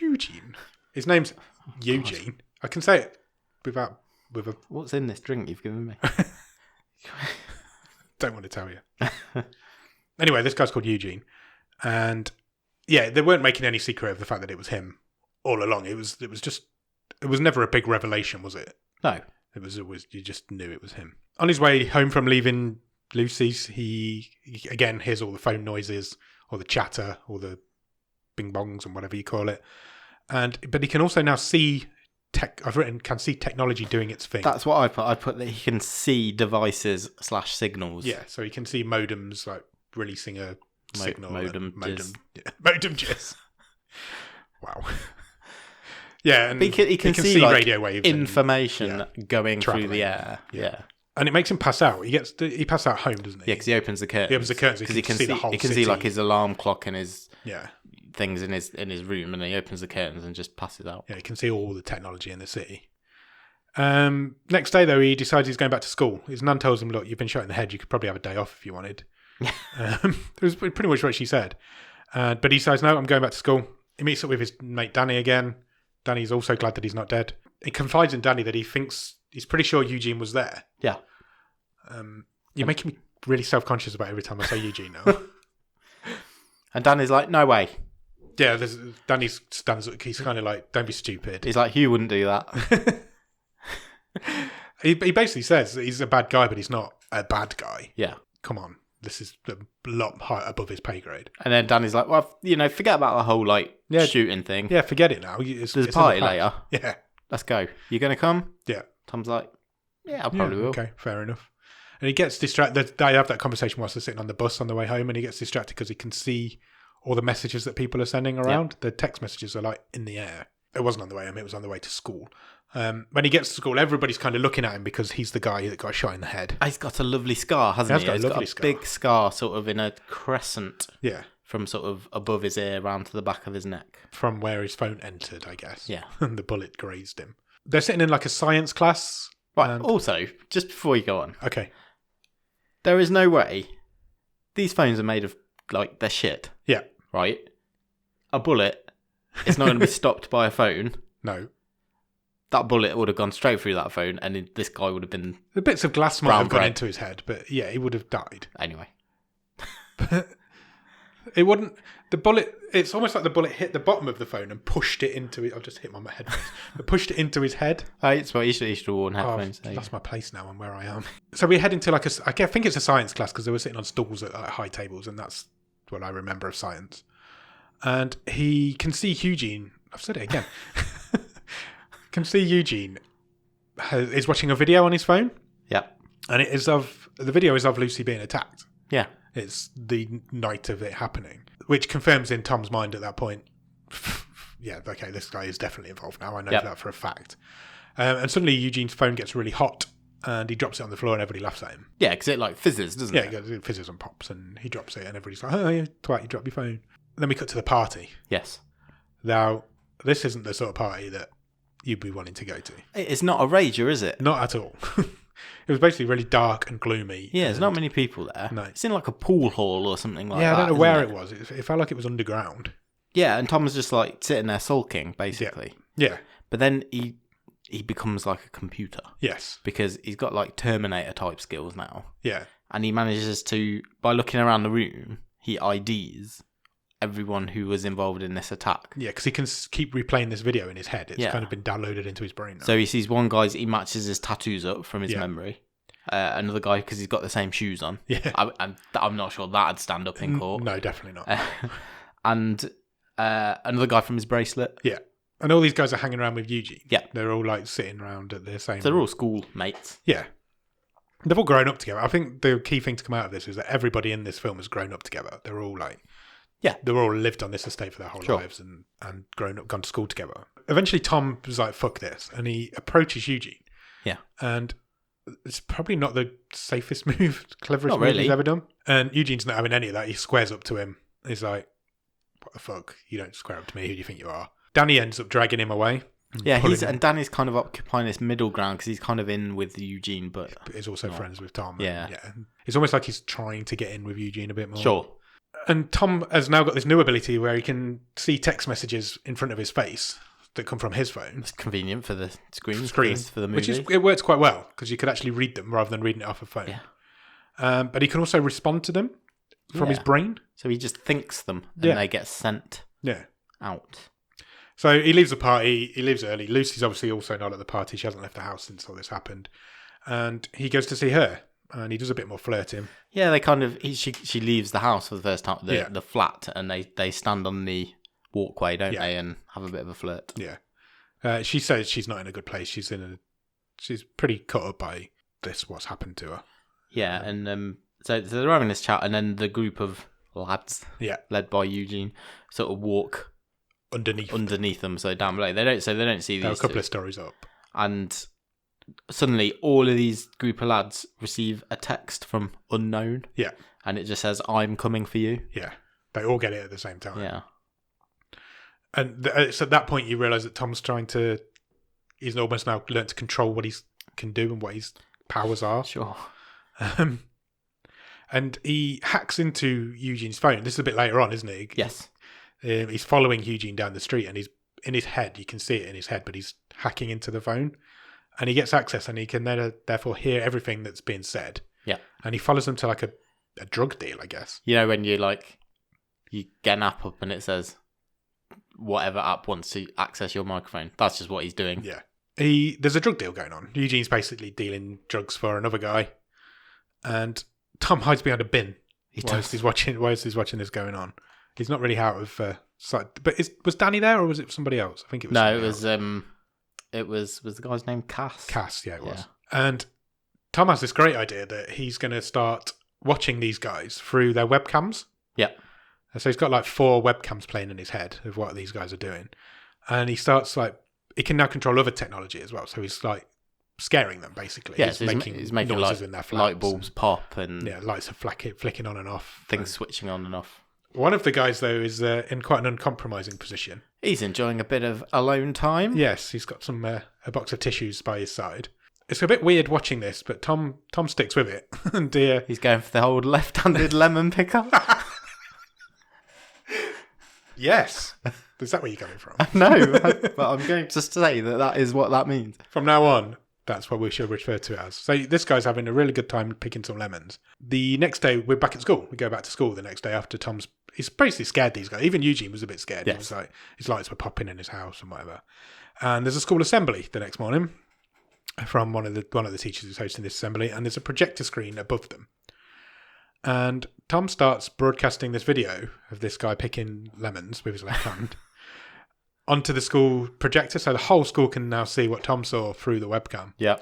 Eugene. His name's Eugene. I can say it with a... What's in this drink you've given me? Don't want to tell you. Anyway, this guy's called Eugene. And yeah, they weren't making any secret of the fact that it was him all along. It was never a big revelation, was it? No. It was always, you just knew it was him. On his way home from leaving Lucy's, he again hears all the phone noises, or the chatter, or the bing bongs and whatever you call it. But he can also now see can see technology doing its thing. That's what I put. I put that he can see devices / signals. Yeah, so he can see modems like releasing a signal. Modem jizz. Wow. Yeah, and but he can see like radio waves, information going traveling through the air. Yeah. And it makes him pass out. He passes out home, doesn't he? Yeah, because he opens the curtains. He opens the curtains because he can see the whole He can city. see like his alarm clock and his things in his room, and he opens the curtains and just passes out. Yeah, he can see all the technology in the city. Next day, though, he decides he's going back to school. His nan tells him, "Look, you've been shot in the head. You could probably have a day off if you wanted." It was pretty much what she said. But he says, "No, I'm going back to school." He meets up with his mate Danny again. Danny's also glad that he's not dead. He confides in Danny that he's pretty sure Eugene was there. Yeah. You're making me really self-conscious about every time I say Eugene now. And Danny's like, "No way." Yeah, Danny stands up. He's kind of like, "Don't be stupid." He's like, "Hugh wouldn't do that." He basically says that he's a bad guy, but he's not a bad guy. Yeah. Come on. This is a lot higher above his pay grade. And then Danny's like, "Well, forget about the whole shooting thing. Yeah, forget it now. There's a party later. Yeah. Let's go. You going to come?" Yeah. Tom's like, "Yeah, I probably will." Okay, fair enough. And he gets distracted. They have that conversation whilst they're sitting on the bus on the way home, and he gets distracted because he can see all the messages that people are sending around. The text messages are like in the air. It wasn't on the way home, it was on the way to school. When he gets to school, everybody's kind of looking at him because he's the guy that got shot in the head. He's got a lovely scar, hasn't he? He's got a big scar, sort of in a crescent. Yeah. From sort of above his ear round to the back of his neck. From where his phone entered, I guess. Yeah. And the bullet grazed him. They're sitting in like a science class. Right, also, just before you go on. Okay. There is no way these phones are made of, like, they're shit. Yeah. Right? A bullet is not going to be stopped by a phone. No. That bullet would have gone straight through that phone, and this guy would have been... The bits of glass might have gone into his head, but yeah, he would have died. Anyway. It wouldn't... The bullet... It's almost like the bullet hit the bottom of the phone and pushed it into it. I've just hit my headphones. But pushed it into his head. It's what you should have worn headphones. I've lost my place now on where I am. So we head into like I think it's a science class because they were sitting on stools at like high tables, and that's what I remember of science. And he can see Eugene. I've said it again. Can see Eugene is watching a video on his phone. Yeah. And the video is of Lucy being attacked. Yeah. It's the night of it happening, which confirms in Tom's mind at that point, yeah, okay, this guy is definitely involved now. I know that for a fact. And suddenly Eugene's phone gets really hot and he drops it on the floor and everybody laughs at him. Yeah, because it like fizzes, doesn't it? Yeah, it fizzes and pops and he drops it and everybody's like, oh, yeah, twat, you dropped your phone. Then we cut to the party. Yes. Now, this isn't the sort of party that you'd be wanting to go to. It's not a rager, is it? Not at all. It was basically really dark and gloomy. Yeah, there's not many people there. No. It's in like a pool hall or something like that. Yeah, I don't know where it was. It felt like it was underground. Yeah, and Tom was just like sitting there sulking, basically. Yeah. But then he becomes like a computer. Yes. Because he's got like Terminator type skills now. Yeah. And he manages to, by looking around the room, he IDs everyone who was involved in this attack. Yeah, because he can keep replaying this video in his head. It's kind of been downloaded into his brain now. So he sees one guy, he matches his tattoos up from his memory. Another guy, because he's got the same shoes on. Yeah. I'm not sure that'd stand up in court. No, definitely not. And another guy from his bracelet. Yeah. And all these guys are hanging around with Eugene. Yeah. They're all like sitting around at the same... So they're all school mates. Yeah. They've all grown up together. I think the key thing to come out of this is that everybody in this film has grown up together. They're all like... Yeah. They've all lived on this estate for their whole lives and grown up, gone to school together. Eventually Tom was like, fuck this. And he approaches Eugene. Yeah. And it's probably not the safest move, cleverest move really. he's ever done. And Eugene's not having any of that. He squares up to him. He's like, what the fuck? You don't square up to me. Who do you think you are? Danny ends up dragging him away. Yeah, and Danny's kind of occupying this middle ground because he's kind of in with Eugene, but he's also friends with Tom. Yeah. It's almost like he's trying to get in with Eugene a bit more. Sure. And Tom has now got this new ability where he can see text messages in front of his face that come from his phone. It's convenient for the screen for the movie. movie. It works quite well because you could actually read them rather than reading it off a phone. Yeah. But he can also respond to them from his brain. So he just thinks them and they get sent out. So he leaves the party. He leaves early. Lucy's obviously also not at the party. She hasn't left the house since all this happened. And he goes to see her. And he does a bit more flirting. Yeah, they kind of... She leaves the house for the first time, the flat, and they stand on the walkway, don't they, and have a bit of a flirt. Yeah. She says she's not in a good place. She's pretty cut up by what's happened to her. Yeah, and so they're having this chat, and then the group of lads, led by Eugene, sort of walk underneath them, so down below. They don't see these. They're a couple of stories up, and suddenly all of these group of lads receive a text from unknown. Yeah, and it just says, "I'm coming for you." Yeah, they all get it at the same time. Yeah, and it's at that point you realise that Tom's he's almost now learned to control what he can do and what his powers are. Sure. And he hacks into Eugene's phone. This is a bit later on, isn't it? Yes. He's following Eugene down the street and he's in his head. You can see it in his head, but he's hacking into the phone. And he gets access and he can therefore hear everything that's being said. Yeah. And he follows them to like a drug deal, I guess. You know, when you get an app up and it says whatever app wants to access your microphone. That's just what he's doing. Yeah. There's a drug deal going on. Eugene's basically dealing drugs for another guy. And Tom hides behind a bin whilst he's watching this going on. He's not really out of sight. But was Danny there or was it somebody else? I think it was. No, it was the guy's name Cass? Cass, yeah, it was. And Tom has this great idea that he's going to start watching these guys through their webcams. Yeah. So he's got like 4 webcams playing in his head of what these guys are doing. And he starts he can now control other technology as well. So he's like scaring them basically. Yeah, he's making noises in their flats light bulbs pop and lights are flicking on and off. Things switching on and off. One of the guys though is in quite an uncompromising position. He's enjoying a bit of alone time. Yes, he's got some a box of tissues by his side. It's a bit weird watching this, but Tom sticks with it. And he's going for the old left-handed lemon picker. Yes. Is that where you're coming from? No, but I'm going to say that is what that means. From now on, that's what we should refer to it as. So this guy's having a really good time picking some lemons. The next day, we're back at school. We go back to school the next day after he's basically scared these guys. Even Eugene was a bit scared. Yes. He was like, his lights were popping in his house and whatever. And there's a school assembly the next morning from one of the teachers who's hosting this assembly, and there's a projector screen above them. And Tom starts broadcasting this video of this guy picking lemons with his left hand onto the school projector, so the whole school can now see what Tom saw through the webcam. Yeah.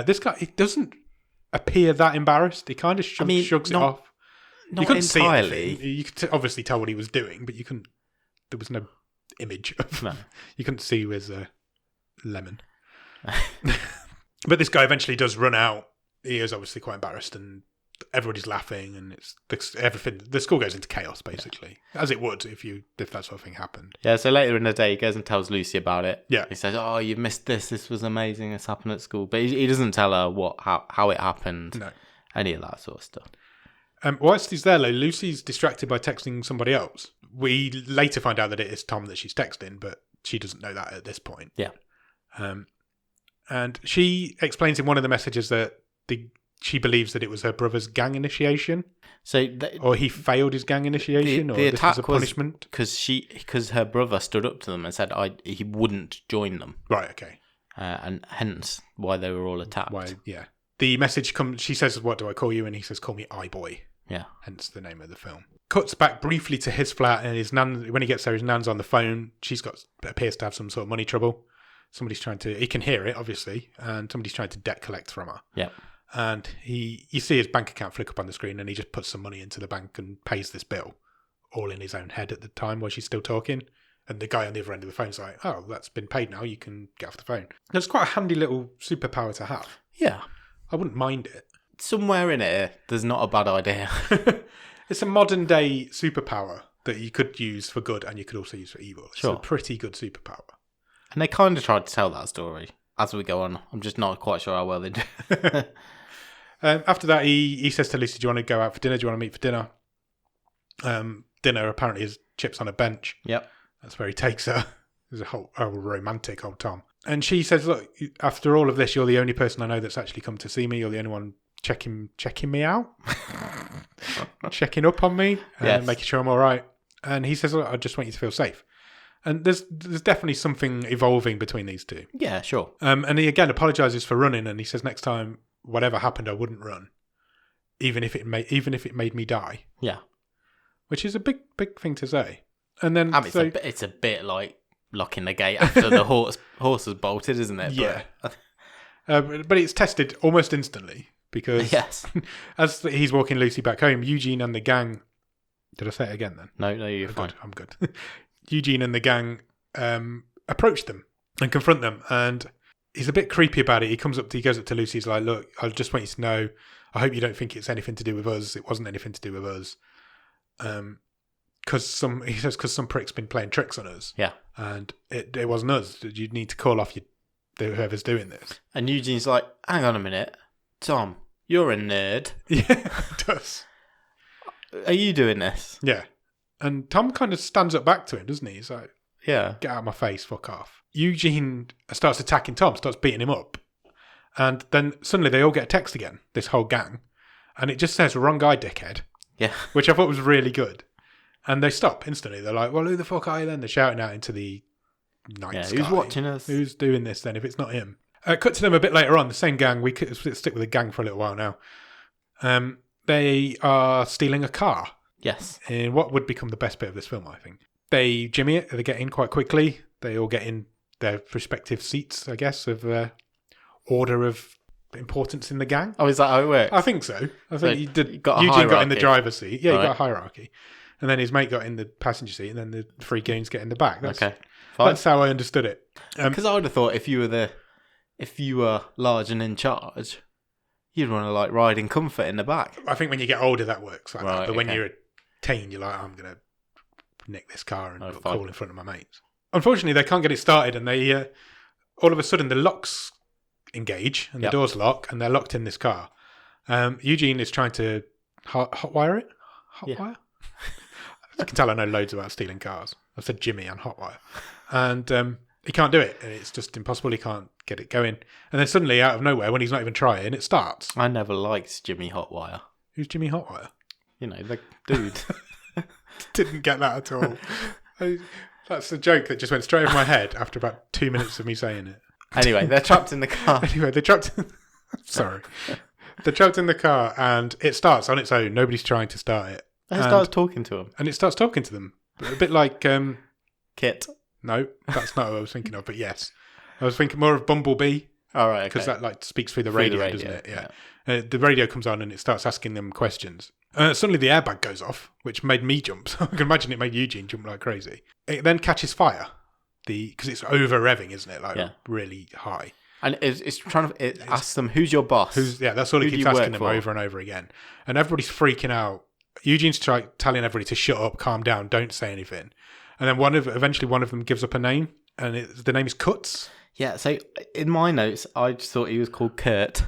This guy, he doesn't appear that embarrassed. He kind of shrugs it off. Not you couldn't entirely. See you could obviously tell what he was doing, but you couldn't. There was no image of. No. You couldn't see his lemon. But this guy eventually does run out. He is obviously quite embarrassed, and everybody's laughing, and it's everything. The school goes into chaos, basically, as it would if that sort of thing happened. Yeah. So later in the day, he goes and tells Lucy about it. Yeah. He says, "Oh, you missed this. This was amazing. This happened at school." But he doesn't tell her how it happened. No. Any of that sort of stuff. Whilst he's there, though, Lucy's distracted by texting somebody else. We later find out that it is Tom that she's texting, but she doesn't know that at this point. Yeah. And she explains in one of the messages that she believes that it was her brother's gang initiation. So or he failed his gang initiation, or the this attack was a punishment. Because her brother stood up to them and said he wouldn't join them. Right, okay. And hence why they were all attacked. Why? Yeah. The message comes, she says, "What do I call you?" And he says, "Call me Iboy." Yeah. Hence the name of the film. Cuts back briefly to his flat, and his nan, when he gets there, his nan's on the phone. She's appears to have some sort of money trouble. Somebody's he can hear it, obviously, and somebody's trying to debt collect from her. Yeah. And you see his bank account flick up on the screen, and he just puts some money into the bank and pays this bill, all in his own head at the time while she's still talking. And the guy on the other end of the phone's like, "Oh, that's been paid now, you can get off the phone." It's quite a handy little superpower to have. Yeah. I wouldn't mind it. Somewhere in it, there's not a bad idea. It's a modern day superpower that you could use for good and you could also use for evil. It's a pretty good superpower. And they kind of tried to tell that story as we go on. I'm just not quite sure how well they do. After that, he says to Lucy, "Do you want to go out for dinner? Do you want to meet for dinner?" Dinner apparently is chips on a bench. Yep. That's where he takes her. There's a whole romantic old Tom. And she says, "Look, after all of this, you're the only person I know that's actually come to see me. You're the only one checking me out, checking up on me, and making sure I'm all right." And he says, "Look, I just want you to feel safe." And there's definitely something evolving between these two. Yeah, sure. And he again apologizes for running, and he says, "Next time, whatever happened, I wouldn't run, even if it made me die." Yeah, which is a big thing to say. And then I mean, it's a bit like locking the gate after the horse has bolted, isn't it? Yeah. But it's tested almost instantly because as he's walking Lucy back home, Eugene and the gang. Did I say it again then? No, you're fine. I'm good. Eugene and the gang approach them and confront them, and he's a bit creepy about it. He goes up to Lucy. He's like, "Look, I just want you to know, I hope you don't think it's anything to do with us. It wasn't anything to do with us. Because some prick's been playing tricks on us. Yeah. And it wasn't us. You need to call off whoever's doing this." And Eugene's like, "Hang on a minute. Tom, you're a nerd." Yeah, it does. "Are you doing this?" Yeah. And Tom kind of stands up back to him, doesn't he? He's like, "Yeah. Get out of my face, fuck off." Eugene starts attacking Tom, starts beating him up. And then suddenly they all get a text again, this whole gang. And it just says, "Wrong guy, dickhead." Yeah. Which I thought was really good. And they stop instantly. They're like, "Well, who the fuck are you then?" They're shouting out into the night sky. Who's watching us? Who's doing this then if it's not him? Cut to them a bit later on. The same gang. We could stick with the gang for a little while now. They are stealing a car. Yes. In what would become the best bit of this film, I think. They jimmy it. They get in quite quickly. They all get in their respective seats, I guess, of order of importance in the gang. Oh, is that how it works? I think so. I think Eugene got in the driver's seat. Yeah, right. He got a hierarchy. And then his mate got in the passenger seat, and then the three goons get in the back. Okay. That's how I understood it. Because I would have thought if you were large and in charge, you'd want to ride in comfort in the back. I think when you get older, that works like that. But when you're a teen, you're like, "I'm going to nick this car and put coal in front of my mates." Unfortunately, they can't get it started, and they all of a sudden the locks engage and the doors lock, and they're locked in this car. Eugene is trying to hotwire it. Hotwire? You can tell I know loads about stealing cars. I've said Jimmy and hotwire. And he can't do it. And it's just impossible. He can't get it going. And then suddenly, out of nowhere, when he's not even trying, it starts. I never liked Jimmy Hotwire. Who's Jimmy Hotwire? You know, the dude. Didn't get that at all. That's a joke that just went straight over my head after about 2 minutes of me saying it. Anyway, they're trapped in the car. Sorry. They're trapped in the car, and it starts on its own. Nobody's trying to start it. It starts talking to him. And it starts talking to them. A bit like... Kit. No, that's not what I was thinking of, but yes. I was thinking more of Bumblebee. All right, because that like speaks through the radio, doesn't it? Yeah. The radio comes on and it starts asking them questions. Suddenly the airbag goes off, which made me jump. I can imagine it made Eugene jump like crazy. It then catches fire, because it's over revving, isn't it? Like really high. And it asks them, "Who's your boss?" That's all it keeps asking them over and over again. And everybody's freaking out. Eugene's telling everybody to shut up, calm down, don't say anything. And then eventually one of them gives up a name, and the name is Cuts. Yeah, so in my notes, I just thought he was called Kurt.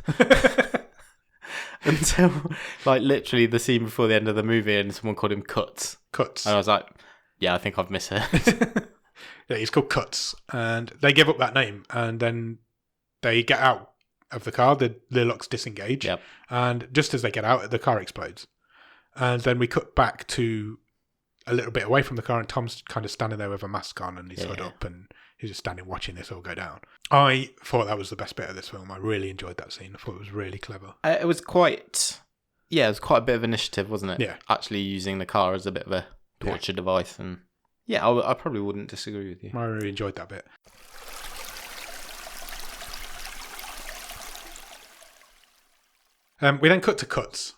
Until, like, literally the scene before the end of the movie and someone called him Cuts. Cuts. And I was like, yeah, I think I've misheard. Yeah, he's called Cuts. And they give up that name, and then they get out of the car. The locks disengage. Yep. And just as they get out, the car explodes. And then we cut back to a little bit away from the car, and Tom's kind of standing there with a mask on and his hood up, and he's just standing watching this all go down. I thought that was the best bit of this film. I really enjoyed that scene. I thought it was really clever. It was quite a bit of initiative, wasn't it? Yeah. Actually using the car as a bit of a torture device. And yeah, I probably wouldn't disagree with you. I really enjoyed that bit. We then cut to Cuts.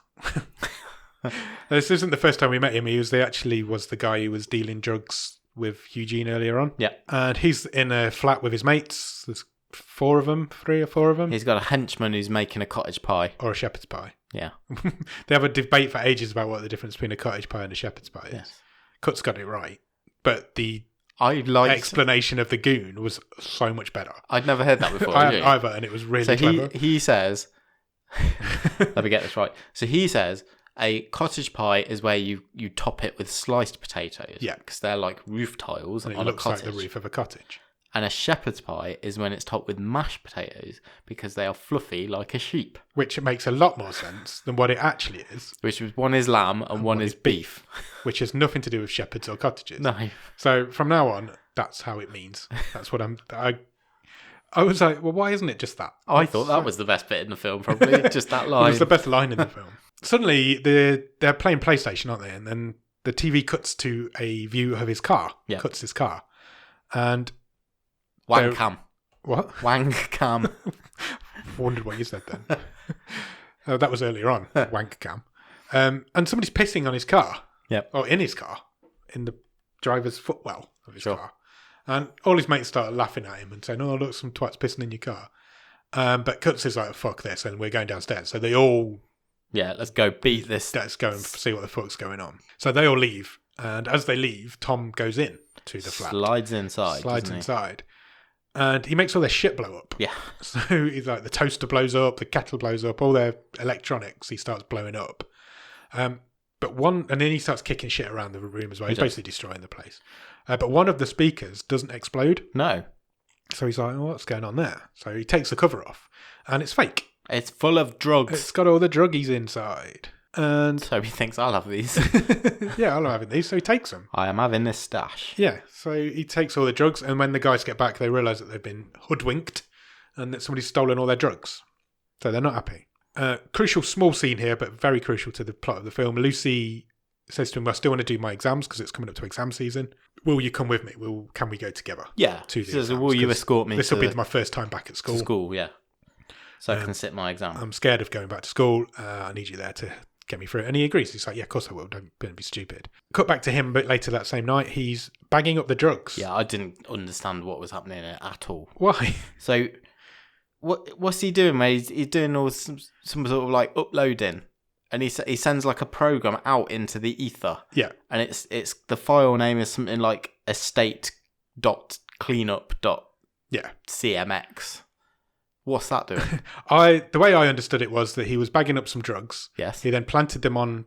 This isn't the first time we met him. He was the guy who was dealing drugs with Eugene earlier on. Yeah. And he's in a flat with his mates. There's 3 or 4 of them. He's got a henchman who's making a cottage pie. Or a shepherd's pie. Yeah. They have a debate for ages about what the difference between a cottage pie and a shepherd's pie is. Yes. Cuts got it right. But the explanation of the goon was so much better. I'd never heard that before. I hadn't either, and it was really clever. He says... Let me get this right. So he says... A cottage pie is where you top it with sliced potatoes. Yeah. Because they're like roof tiles and on a cottage. It looks like the roof of a cottage. And a shepherd's pie is when it's topped with mashed potatoes because they are fluffy like a sheep. Which makes a lot more sense than what it actually is. One is lamb and one is beef. Which has nothing to do with shepherds or cottages. No. So from now on, that's how it means. That's what I was like, well, why isn't it just that? I thought that was the best bit in the film, probably. Just that line. It was the best line in the film. Suddenly, they're playing PlayStation, aren't they? And then the TV cuts to a view of his car. Yeah. Cuts his car. And... Wang cam. What? Wang cam. Wondered what you said then. That was earlier on. Wank cam. And somebody's pissing on his car. Yep. Or in his car. In the driver's footwell of his car. And all his mates start laughing at him and saying, oh, look, some twat's pissing in your car. But Cuts is like, fuck this, and we're going downstairs. So they all... Yeah, let's go beat this. Let's go and see what the fuck's going on. So they all leave. And as they leave, Tom goes in to the flat. Slides inside. And he makes all their shit blow up. Yeah. So he's like, the toaster blows up, the kettle blows up, all their electronics, he starts blowing up. And then he starts kicking shit around the room as well. He's basically destroying the place. But one of the speakers doesn't explode. No. So he's like, oh, what's going on there? So he takes the cover off, and it's fake. It's full of drugs. It's got all the druggies inside. And so he thinks, I'll have these. Yeah, I'm having these. So he takes them. I am having this stash. Yeah. So he takes all the drugs. And when the guys get back, they realise that they've been hoodwinked and that somebody's stolen all their drugs. So they're not happy. Crucial small scene here, but very crucial to the plot of the film. Lucy says to him, I still want to do my exams because it's coming up to exam season. Will you come with me? Can we go together? Yeah. To the exams, will you escort me? This will be my first time back at school. School, yeah. So I can sit my exam. I'm scared of going back to school. I need you there to get me through it. And he agrees. He's like, yeah, of course I will. Don't be stupid. Cut back to him, but later that same night, he's bagging up the drugs. Yeah, I didn't understand what was happening at all. Why? So, what's he doing, mate? He's doing all some sort of like uploading. And he sends like a program out into the ether. Yeah. And it's the file name is something like estate.cleanup.cmx. What's that doing? The way I understood it was that he was bagging up some drugs. Yes. He then planted them on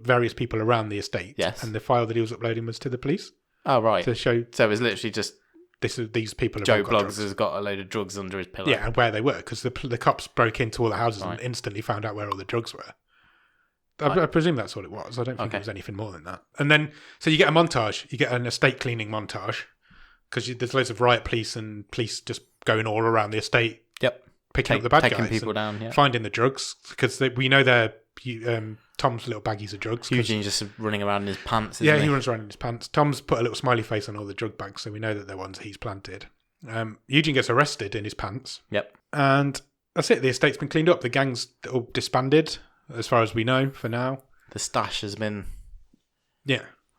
various people around the estate. Yes. And the file that he was uploading was to the police. Oh, right. To show. So it was literally just these people. Joe Bloggs has got a load of drugs under his pillow. Yeah, and where they were, because the cops broke into all the houses and instantly found out where all the drugs were. I presume that's what it was. I don't think it was anything more than that. And then, so you get a montage. You get an estate cleaning montage because there's loads of riot police and police just going all around the estate. Yep. picking up the bad taking guys, people down, yeah. finding the drugs, because we know they're Tom's little baggies of drugs. Eugene's just running around in his pants, isn't Yeah, he? he runs around in his pants. Tom's put a little smiley face on all the drug bags, so we know that they're ones he's planted. Eugene gets arrested in his pants. Yep. And that's it. The estate's been cleaned up. The gang's all disbanded, as far as we know, for now. The stash has been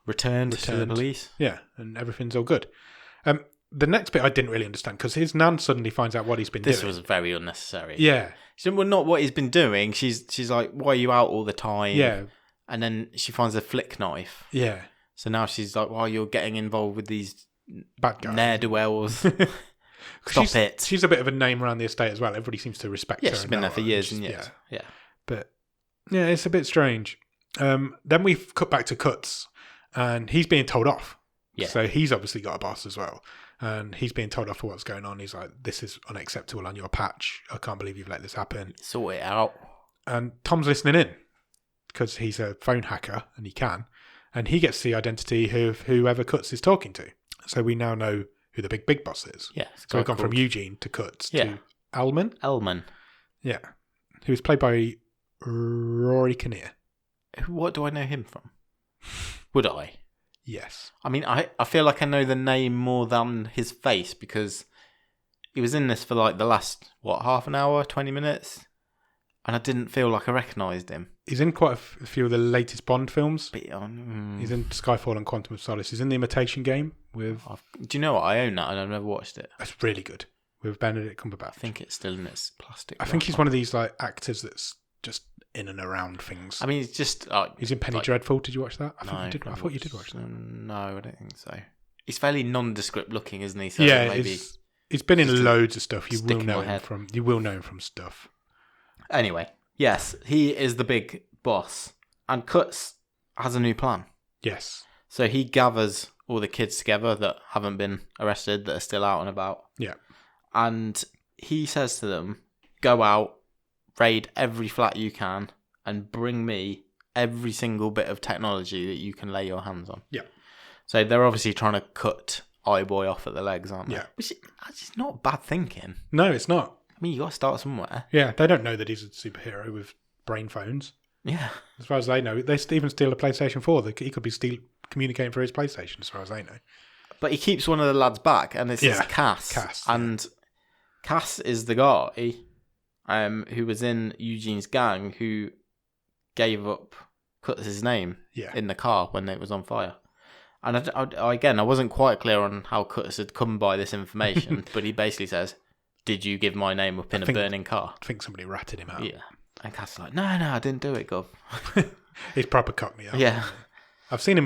returned to the police. Yeah, and everything's all good. The next bit I didn't really understand, because his nan suddenly finds out what he's been doing. This was very unnecessary. Yeah. She said, well, not what he's been doing. She's like, why are you out all the time? Yeah. And then she finds a flick knife. Yeah. So now she's like, well, you're getting involved with these bad guys. Ne'er-do-wells. Stop it. She's a bit of a name around the estate as well. Everybody seems to respect her. Yeah, she's been there for years and years. Yeah. But, yeah, it's a bit strange. Then we've cut back to Cuts, and he's being told off. Yeah. So he's obviously got a boss as well. And he's being told off for what's going on. He's like, this is unacceptable on your patch. I can't believe you've let this happen. Sort it out. And Tom's listening in, because he's a phone hacker, and he can. And he gets the identity of whoever Cuts is talking to. So we now know who the big boss is. Yeah. So we've gone from Eugene to Cuts to Elman. Yeah. Who was played by Rory Kinnear. What do I know him from? Would I? Yes. I mean, I feel like I know the name more than his face, because he was in this for like the last, half an hour, 20 minutes? And I didn't feel like I recognised him. He's in quite a few of the latest Bond films. But, he's in Skyfall and Quantum of Solace. He's in The Imitation Game with... Do you know what? I own that and I've never watched it. It's really good. With Benedict Cumberbatch. I think it's still in its plastic. I think he's one of these like actors that's just in and around things. I mean, it's just... he's in Penny Dreadful. Did you watch that? I thought you did watch that. No, I don't think so. He's fairly nondescript looking, isn't he? So yeah, maybe he's been in loads of stuff. You will know him from stuff. Anyway, yes, he is the big boss. And Cuts has a new plan. Yes. So he gathers all the kids together that haven't been arrested, that are still out and about. Yeah. And he says to them, go out, raid every flat you can, and bring me every single bit of technology that you can lay your hands on. Yeah. So they're obviously trying to cut Iboy off at the legs, aren't they? Yeah. Which is not bad thinking. No, it's not. I mean, you got to start somewhere. Yeah, they don't know that he's a superhero with brain phones. Yeah. As far as they know, they even steal a PlayStation 4. He could be communicating through his PlayStation, as far as they know. But he keeps one of the lads back, and it's Cass. And Cass is the guy who was in Eugene's gang who gave up Cuts' name in the car when it was on fire. And I wasn't quite clear on how Cuts had come by this information, but he basically says, did you give my name up in a burning car? I think somebody ratted him out. Yeah. And Cass is like, no, I didn't do it, Gov. He's proper cockney. Yeah. I've seen him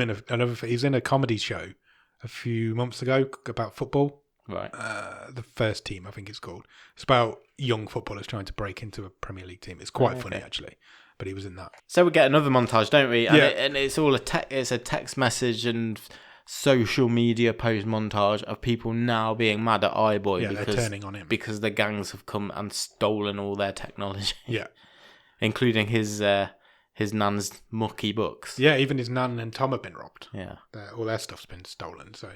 he's in a comedy show a few months ago about football. Right. The First Team, I think it's called. It's about young footballers trying to break into a Premier League team. It's quite funny, actually. But he was in that. So we get another montage, don't we? Yeah. And it's all it's a text message and social media post montage of people now being mad at Iboy because they're turning on him because the gangs have come and stolen all their technology. Yeah. Including his nan's mucky books. Yeah, even his nan and Tom have been robbed. Yeah. All their stuff's been stolen. So,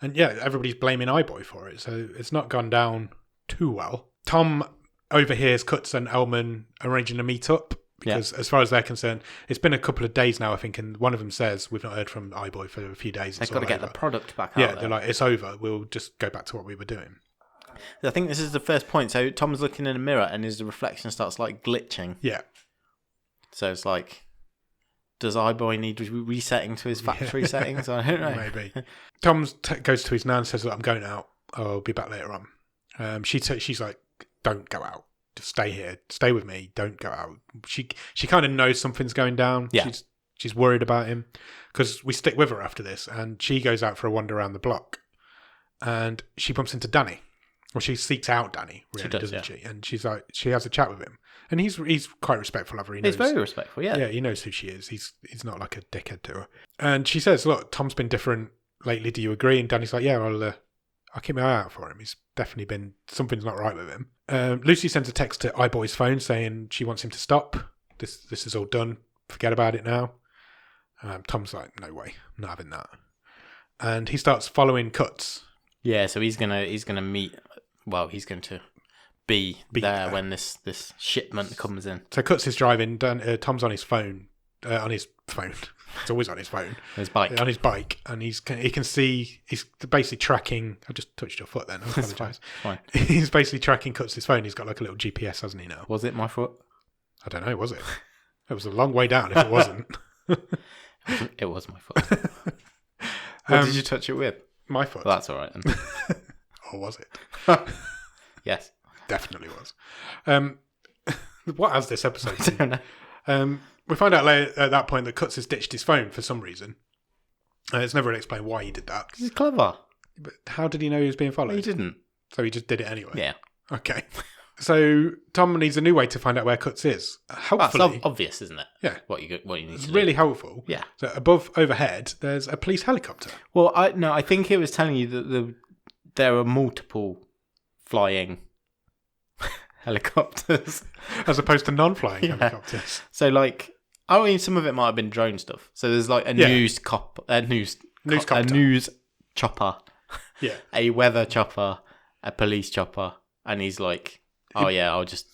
and yeah, everybody's blaming Iboy for it. So it's not gone down too well. Tom overhears Cuts and Elman arranging a meet-up because as far as they're concerned, it's been a couple of days now, I think, and one of them says, we've not heard from Iboy for a few days. They've got to get the product back out there. They're like, it's over. We'll just go back to what we were doing. I think this is the first point. So Tom's looking in a mirror and his reflection starts like glitching. Yeah. So it's like, does Iboy need resetting to his factory settings? I don't know. Maybe. Tom goes to his nan and says, look, I'm going out. I'll be back later on. She's like, don't go out. Just stay here. Stay with me. Don't go out. She kind of knows something's going down. Yeah. She's worried about him because we stick with her after this, and she goes out for a wander around the block, and she bumps into Danny. Well, she seeks out Danny, really, doesn't she? And she's like, she has a chat with him, and he's quite respectful of her. He's very respectful, yeah. Yeah, he knows who she is. He's not like a dickhead to her. And she says, "Look, Tom's been different lately. Do you agree?" And Danny's like, "Yeah, I'll keep my eye out for him. He's definitely been something's not right with him." Lucy sends a text to Iboy's phone saying she wants him to stop. This is all done. Forget about it now. Tom's like, "No way, I'm not having that." And he starts following Cuts. Yeah, so he's gonna meet. Well, he's going to be there when this shipment comes in. So Kutz is driving. Tom's on his phone. It's always on his phone. His bike. On his bike, and he can see. He's basically tracking. I just touched your foot then. I apologise. Fine. He's basically tracking Kutz's phone. He's got like a little GPS, hasn't he now? Was it my foot? I don't know. Was it? It was a long way down. If it wasn't, it was my foot. What did you touch it with? My foot. Well, that's all right then. Or was it? Yes, definitely was. What has this episode I don't know. We find out later at that point that Kutz has ditched his phone for some reason. It's never really explained why he did that. He's clever. But how did he know he was being followed? He didn't. So he just did it anyway? Yeah. Okay. So Tom needs a new way to find out where Kutz is. Helpfully. That's obvious, isn't it? Yeah. What you need It's to really do. helpful. Yeah. So overhead, there's a police helicopter. Well, I think it was telling you that there are multiple flying helicopters. As opposed to non-flying helicopters. So, like, I mean, some of it might have been drone stuff. So there's like a news chopper, yeah, a weather chopper, a police chopper, and he's like, I'll just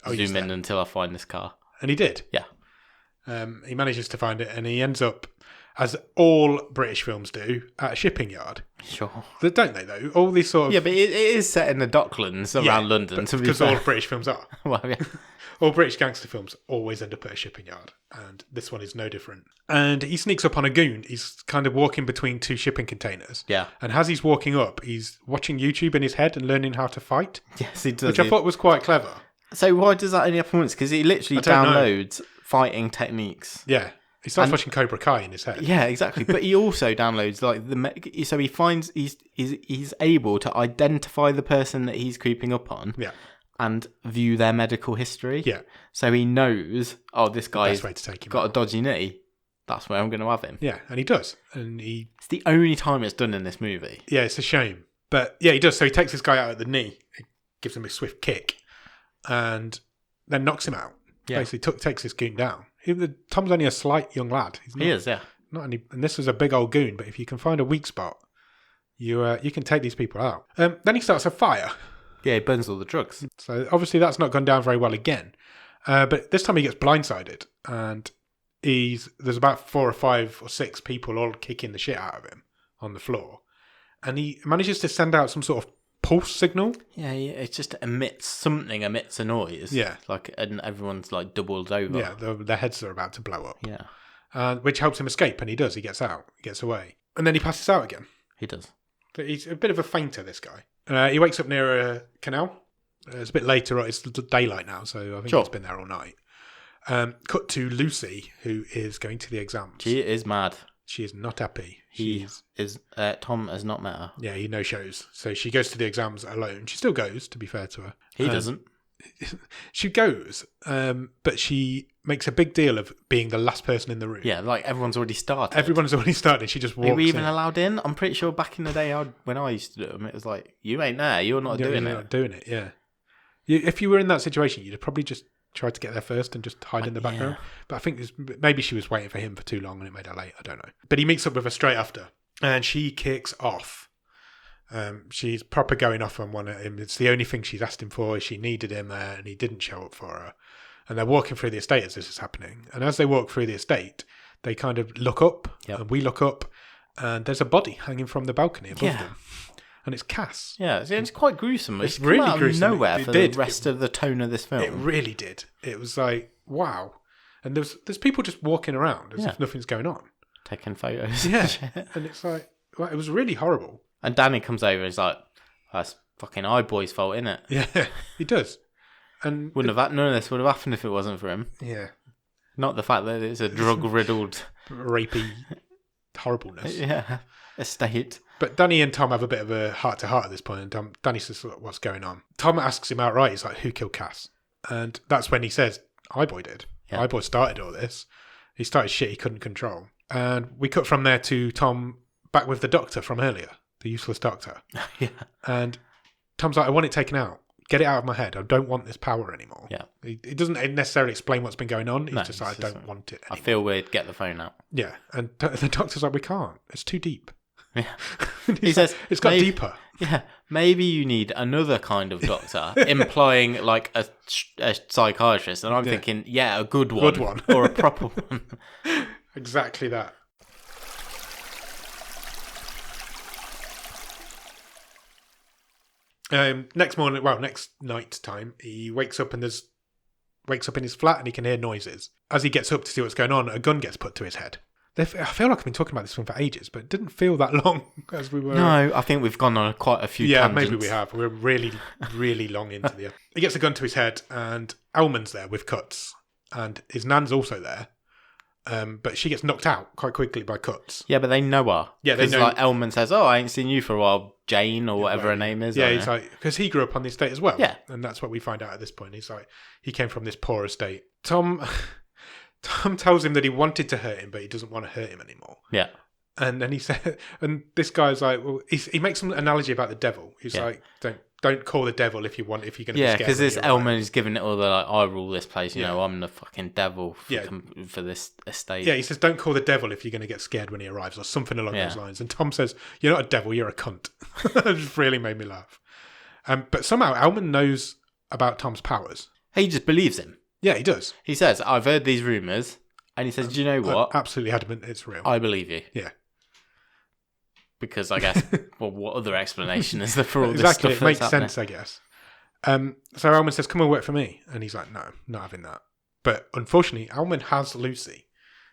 zoom in until I find this car. And he did. Yeah. He manages to find it, and he ends up, as all British films do, at a shipping yard. Sure. Don't they, though? All these sort of... Yeah, but it is set in the Docklands around London. Because all British films are. Well, yeah. All British gangster films always end up at a shipping yard, and this one is no different. And he sneaks up on a goon. He's kind of walking between two shipping containers. Yeah. And as he's walking up, he's watching YouTube in his head and learning how to fight. Yes, he does. Which I thought was quite clever. So why does that only happen once? Because he literally downloads fighting techniques. Yeah. He starts watching Cobra Kai in his head. Yeah, exactly. But he also downloads so he finds he's able to identify the person that he's creeping up on. Yeah. And view their medical history. Yeah. So he knows, this guy's got a dodgy knee. That's where I'm going to have him. Yeah, and he does. It's the only time it's done in this movie. Yeah, it's a shame. But yeah, he does. So he takes this guy out at the knee, gives him a swift kick, and then knocks him out. Yeah. Basically takes this goon down. Tom's only a slight young lad. He is, yeah. And this was a big old goon, but if you can find a weak spot, you can take these people out. Then he starts a fire. Yeah, he burns all the drugs. So obviously that's not gone down very well again. But this time he gets blindsided, and there's about 4 or 5 or 6 people all kicking the shit out of him on the floor. And he manages to send out some sort of pulse signal. Yeah, it just emits a noise. Yeah. And everyone's like doubled over. Yeah, their heads are about to blow up. Yeah. Which helps him escape, and he does. He gets out. He gets away. And then he passes out again. He does. But he's a bit of a fainter, this guy. He wakes up near a canal. It's a bit later. It's daylight now, so I think he's been there all night. Cut to Lucy, who is going to the exams. She is mad. She is not happy. Tom has not met her. Yeah, he no-shows. So she goes to the exams alone. She still goes, to be fair to her. He doesn't. She goes, but she makes a big deal of being the last person in the room. Yeah, like everyone's already started. Everyone's already started. She just walks in. Are we even allowed in? I'm pretty sure back in the day when I used to do them, it was like, you ain't there. You're not doing it. You're not doing it, yeah. If you were in that situation, you'd have probably just tried to get there first and just hide in the background. Yeah. But I think maybe she was waiting for him for too long and it made her late. I don't know. But he meets up with her straight after, and she kicks off. She's proper going off on one of him. It's the only thing she's asked him for. She needed him there, and he didn't show up for her. And they're walking through the estate as this is happening. And as they walk through the estate, they kind of look up, and we look up, and there's a body hanging from the balcony above them. And it's Cass. Yeah, it's quite gruesome. It's really come out gruesome. Of nowhere for the rest of the tone of this film. It really did. It was like, wow. And there's people just walking around as if nothing's going on. Taking photos. Yeah. And it's like, well, it was really horrible. And Danny comes over and is like, that's fucking Iboy's fault, isn't it? Yeah, he does. And none of this would have happened if it wasn't for him. Yeah. Not the fact that it's a drug-riddled... rapey horribleness. Yeah. Estate. But Danny and Tom have a bit of a heart-to-heart at this point, and Danny says, what's going on? Tom asks him outright, he's like, who killed Cass? And that's when he says, Iboy did. Yeah. Iboy started all this. He started shit he couldn't control. And we cut from there to Tom back with the doctor from earlier, the useless doctor. Yeah. And Tom's like, I want it taken out. Get it out of my head. I don't want this power anymore. Yeah. He doesn't necessarily explain what's been going on. He's just like, I don't want it anymore. I feel weird. Get the phone out. Yeah. And the doctor's like, we can't. It's too deep. Yeah. He says it's got deeper. Yeah, maybe you need another kind of doctor, implying like a psychiatrist. And I'm thinking, a good one, or a proper one. Exactly that. Next night time, he wakes up in his flat and he can hear noises. As he gets up to see what's going on, a gun gets put to his head. I feel like I've been talking about this film for ages, but it didn't feel that long as we were. No, I think we've gone on quite a few tangents. Maybe we have. We're really, really long into the... He gets a gun to his head and Elman's there with cuts. And his nan's also there. But she gets knocked out quite quickly by cuts. Yeah, but they know her. Yeah, they know. Like Elman says, I ain't seen you for a while, Jane, or whatever her name is. Yeah, he's like... Because he grew up on the estate as well. Yeah. And that's what we find out at this point. He's like... He came from this poor estate. Tom tells him that he wanted to hurt him, but he doesn't want to hurt him anymore. Yeah. And then he said, and this guy's like, well, he makes some analogy about the devil. He's like, don't call the devil if you're going to be scared. Yeah, because this Elman is giving it all the, like, I rule this place, you know, I'm the fucking devil for this estate. Yeah, he says, don't call the devil if you're going to get scared when he arrives, or something along those lines. And Tom says, you're not a devil, you're a cunt. It just really made me laugh. But somehow Elman knows about Tom's powers. He just believes him. Yeah, he does. He says, I've heard these rumours. And he says, do you know what? I'm absolutely adamant it's real. I believe you. Yeah. Because I guess, well, what other explanation is there for all exactly, this stuff? It makes sense, I guess. So Elman says, come and work for me. And he's like, no, not having that. But unfortunately, Elman has Lucy.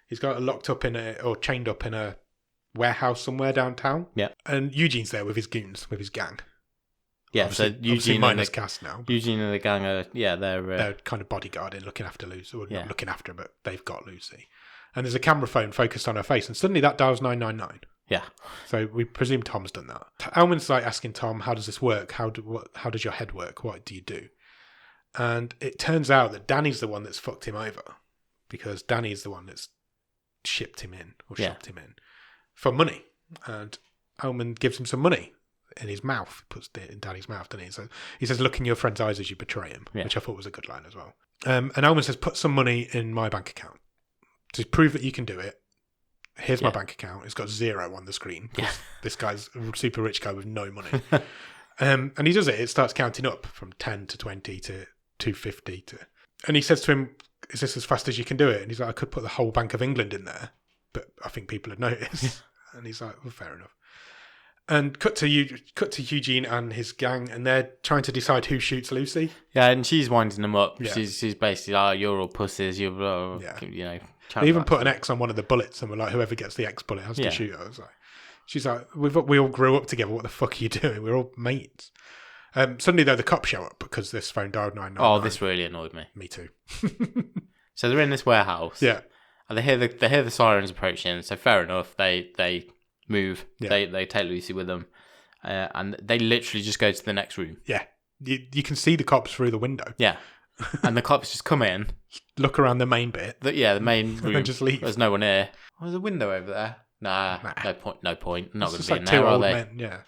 He's got her locked up or chained up in a warehouse somewhere downtown. Yeah. And Eugene's there with his goons, with his gang. Yeah, obviously, so Eugene minus cast now. Eugene and the gang are, they're kind of bodyguarding, looking after Lucy. Or not looking after her, but they've got Lucy. And there's a camera phone focused on her face, and suddenly that dials 999. Yeah. So we presume Tom's done that. Elman's like asking Tom, how does this work? How does your head work? What do you do? And it turns out that Danny's the one that's fucked him over, because Danny's the one that's shipped him in for money. And Elman gives him some money in his mouth, puts it in Danny's mouth, doesn't he? So he says, look in your friend's eyes as you betray him, which I thought was a good line as well. And Elman says, put some money in my bank account to prove that you can do it. Here's my bank account. It's got 0 on the screen. This guy's a super rich guy with no money. And he does it. It starts counting up from 10 to 20 to 250 and he says to him, is this as fast as you can do it? And he's like, I could put the whole Bank of England in there, but I think people would notice. And he's like, well, fair enough. And cut to Eugene and his gang, and they're trying to decide who shoots Lucy. Yeah, and she's winding them up. Yeah. She's basically like, you're all pussies. You're, you know. They even put an X on one of the bullets, and we're like, whoever gets the X bullet has to shoot her. She's like, we all grew up together. What the fuck are you doing? We're all mates. Suddenly, though, the cops show up because this phone dialed 999. Oh, this really annoyed me. Me too. So they're in this warehouse. Yeah. And they hear the sirens approaching. So fair enough. They move. Yeah. They take Lucy with them, and they literally just go to the next room. Yeah. You can see the cops through the window. Yeah. And the cops just come in, look around the main bit. The main room. And then just leave. There's no one here. Oh, there's a window over there. Nah. No point. Not going to be like in there, are they? Men, yeah.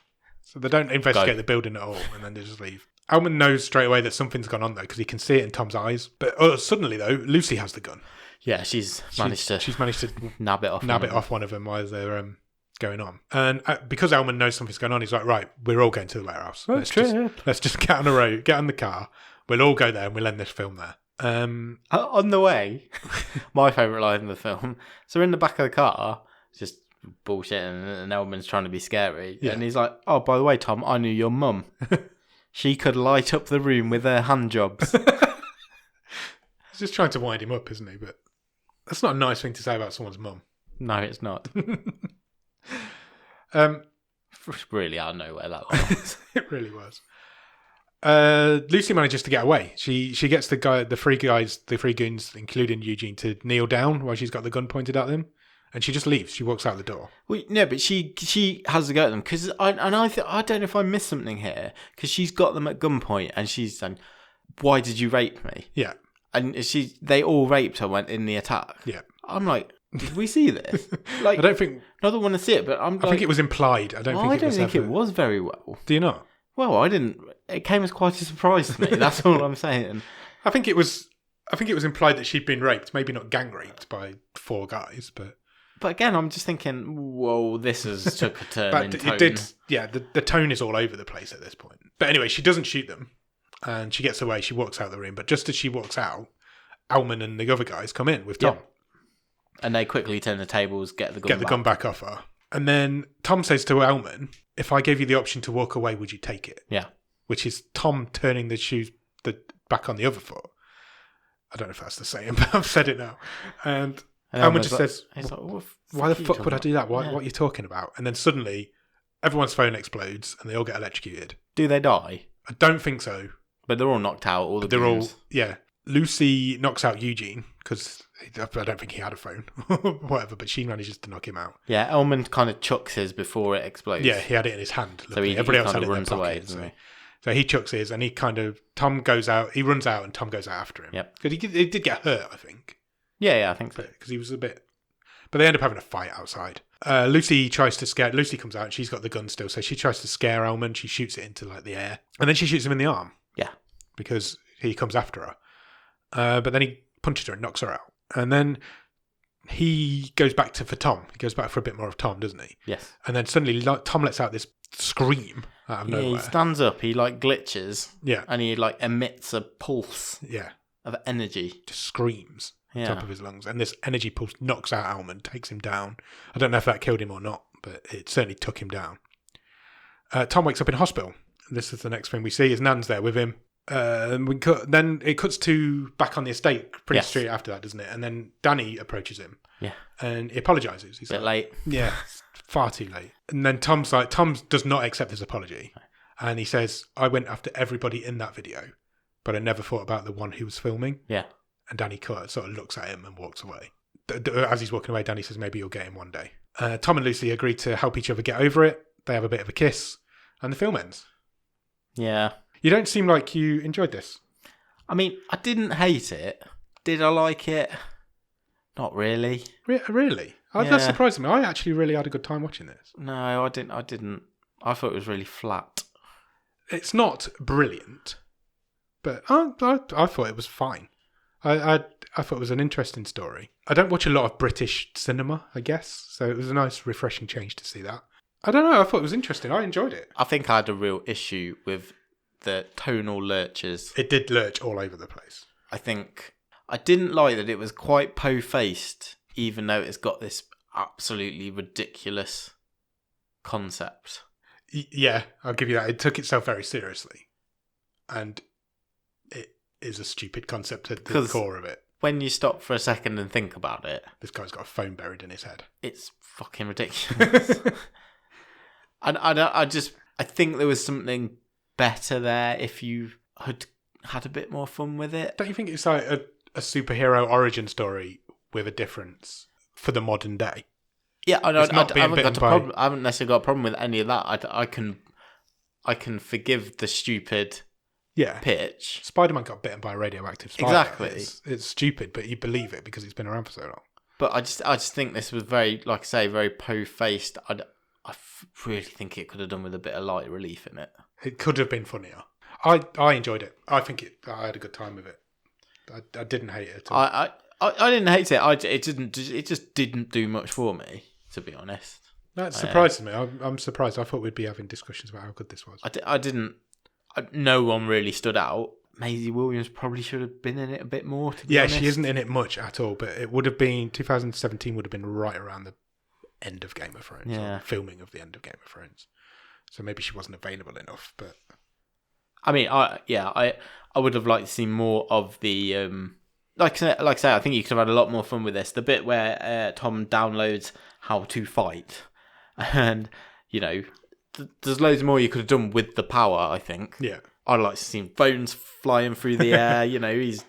So they don't investigate the building at all, and then they just leave. Elman knows straight away that something's gone on, though, because he can see it in Tom's eyes. But suddenly, though, Lucy has the gun. Yeah, she's managed to nab it off one of them while they're going on. And because Elman knows something's going on, he's like, right, we're all going to the warehouse. Let's just get on the road, get on the car. We'll all go there and we'll end this film there. On the way, my favourite line in the film. So we're in the back of the car, just bullshit, and Elman's trying to be scary. Yeah. And he's like, oh, by the way, Tom, I knew your mum. She could light up the room with her hand jobs. He's just trying to wind him up, isn't he? But that's not a nice thing to say about someone's mum. No, it's not. Really out of nowhere, that one was. It really was. Lucy manages to get away. She gets the three goons, including Eugene, to kneel down while she's got the gun pointed at them, and she just leaves. She walks out the door. Well, no, but she has to go at them because I don't know if I missed something here, because she's got them at gunpoint and she's saying, "Why did you rape me?" Yeah, and they all raped her in the attack. Yeah, I'm like, did we see this? Like, I don't think. I don't want to see it, but I think it was implied. I don't think it was very well. Do you not? Well, I didn't. It came as quite a surprise to me. That's all I'm saying. I think it was implied that she'd been raped. Maybe not gang raped by 4 guys, but But again, I'm just thinking, whoa, this has took a turn in tone. It did, yeah, the tone is all over the place at this point. But anyway, she doesn't shoot them, and she gets away. She walks out of the room, but just as she walks out, Alman and the other guys come in with Tom. Yep. And they quickly turn the tables, get the gun back off her. And then Tom says to Alman, if I gave you the option to walk away, would you take it? Yeah. Which is Tom turning the shoes back on the other foot. I don't know if that's the saying, but I've said it now. And Alman just says, why the fuck would I do that? What are you talking about? And then suddenly, everyone's phone explodes and they all get electrocuted. Do they die? I don't think so. But they're all knocked out. They're all, yeah. Lucy knocks out Eugene because I don't think he had a phone or whatever, but she manages to knock him out. Yeah, Alman kind of chucks his before it explodes. Yeah, he had it in his hand. So everybody else had it runs away, so he chucks his, and Tom goes out. He runs out, and Tom goes out after him. Yep. Because he did get hurt, I think. Yeah, I think so. Because he was a bit. But they end up having a fight outside. Lucy tries to scare. Lucy comes out, and she's got the gun still, so she tries to scare Alman. She shoots it into the air, and then she shoots him in the arm. Yeah. Because he comes after her. But then he punches her and knocks her out. And then he goes back for Tom. He goes back for a bit more of Tom, doesn't he? Yes. And then suddenly Tom lets out this scream out of nowhere. He stands up, he glitches. Yeah. And he emits a pulse. Yeah. Of energy. Just screams on top of his lungs. And this energy pulse knocks out Alman, takes him down. I don't know if that killed him or not, but it certainly took him down. Tom wakes up in hospital. This is the next thing we see. His nan's there with him. Then it cuts to back on the estate pretty straight after that, doesn't it? And then Danny approaches him. Yeah. And he apologises. He's a bit late. Yeah, far too late. And then Tom does not accept his apology. And he says, I went after everybody in that video, but I never thought about the one who was filming. Yeah. And Danny sort of looks at him and walks away. As he's walking away, Danny says, maybe you'll get him one day. Tom and Lucy agree to help each other get over it. They have a bit of a kiss. And the film ends. Yeah. You don't seem like you enjoyed this. I mean, I didn't hate it. Did I like it? Not really. Really? That surprised me. I actually really had a good time watching this. No, I didn't. I thought it was really flat. It's not brilliant, but I thought it was fine. I thought it was an interesting story. I don't watch a lot of British cinema, I guess, so it was a nice, refreshing change to see that. I don't know. I thought it was interesting. I enjoyed it. I think I had a real issue with the tonal lurches. It did lurch all over the place. I think I didn't like that it was quite po-faced, even though it's got this absolutely ridiculous concept. Yeah, I'll give you that. It took itself very seriously. And it is a stupid concept at the core of it. When you stop for a second and think about it... This guy's got a phone buried in his head. It's fucking ridiculous. I think there was something better there if you had a bit more fun with it. Don't you think it's like a superhero origin story with a difference for the modern day? Yeah, I haven't necessarily got a problem with any of that. I can forgive the stupid pitch. Spider-Man got bitten by a radioactive spider. Exactly. It's stupid, but you believe it because it's been around for so long. But I just think this was very, like I say, very po-faced. I really think it could have done with a bit of light relief in it. It could have been funnier. I enjoyed it. I had a good time with it. I didn't hate it at all. I didn't hate it. It just didn't do much for me, to be honest. That surprises me. I'm surprised. I thought we'd be having discussions about how good this was. I didn't. No one really stood out. Maisie Williams probably should have been in it a bit more, to be honest. Yeah, she isn't in it much at all, but it would have been 2017 would have been right around the end of Game of Thrones. Yeah. Or filming of the end of Game of Thrones. So maybe she wasn't available enough, but I mean, I would have liked to see more of the like I say, I think you could have had a lot more fun with this. The bit where Tom downloads how to fight, and there's loads more you could have done with the power. I think. Yeah. I'd like to see phones flying through the air. He's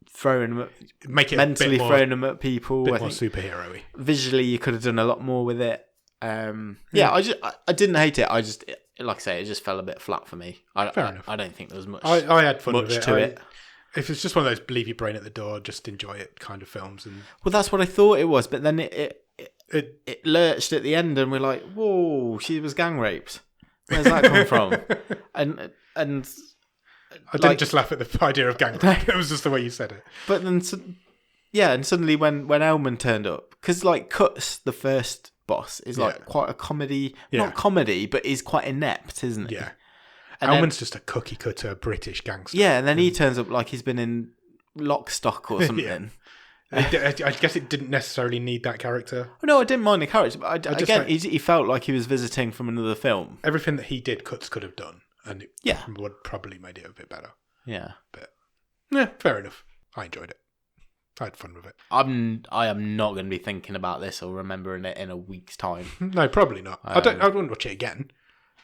throwing them mentally throwing them at people. I think superhero-y. Visually, you could have done a lot more with it. I didn't hate it. I just, like I say, it just fell a bit flat for me. Fair enough. I don't think there was much. I had fun with it. If it's just one of those leave your brain at the door, just enjoy it kind of films. Well, that's what I thought it was, but then it lurched at the end, and we're like, "Whoa, she was gang raped. Where's that come from?" And I didn't just laugh at the idea of gang rape. It was just the way you said it. But then, and suddenly when Elman turned up, because like Cuts, the first boss, is like quite a comedy, not comedy, but is quite inept, isn't he? Yeah. And Elman's just a cookie cutter British gangster. Yeah, and then he turns up like he's been in Lock, Stock or something. I guess it didn't necessarily need that character. No, I didn't mind the character, but he felt like he was visiting from another film. Everything that he did, Cuts could have done, and it Yeah. would probably made it a bit better. Yeah. But yeah, fair enough. I enjoyed it. I had fun with it. I am not going to be thinking about this or remembering it in a week's time. No, probably not. I wouldn't watch it again.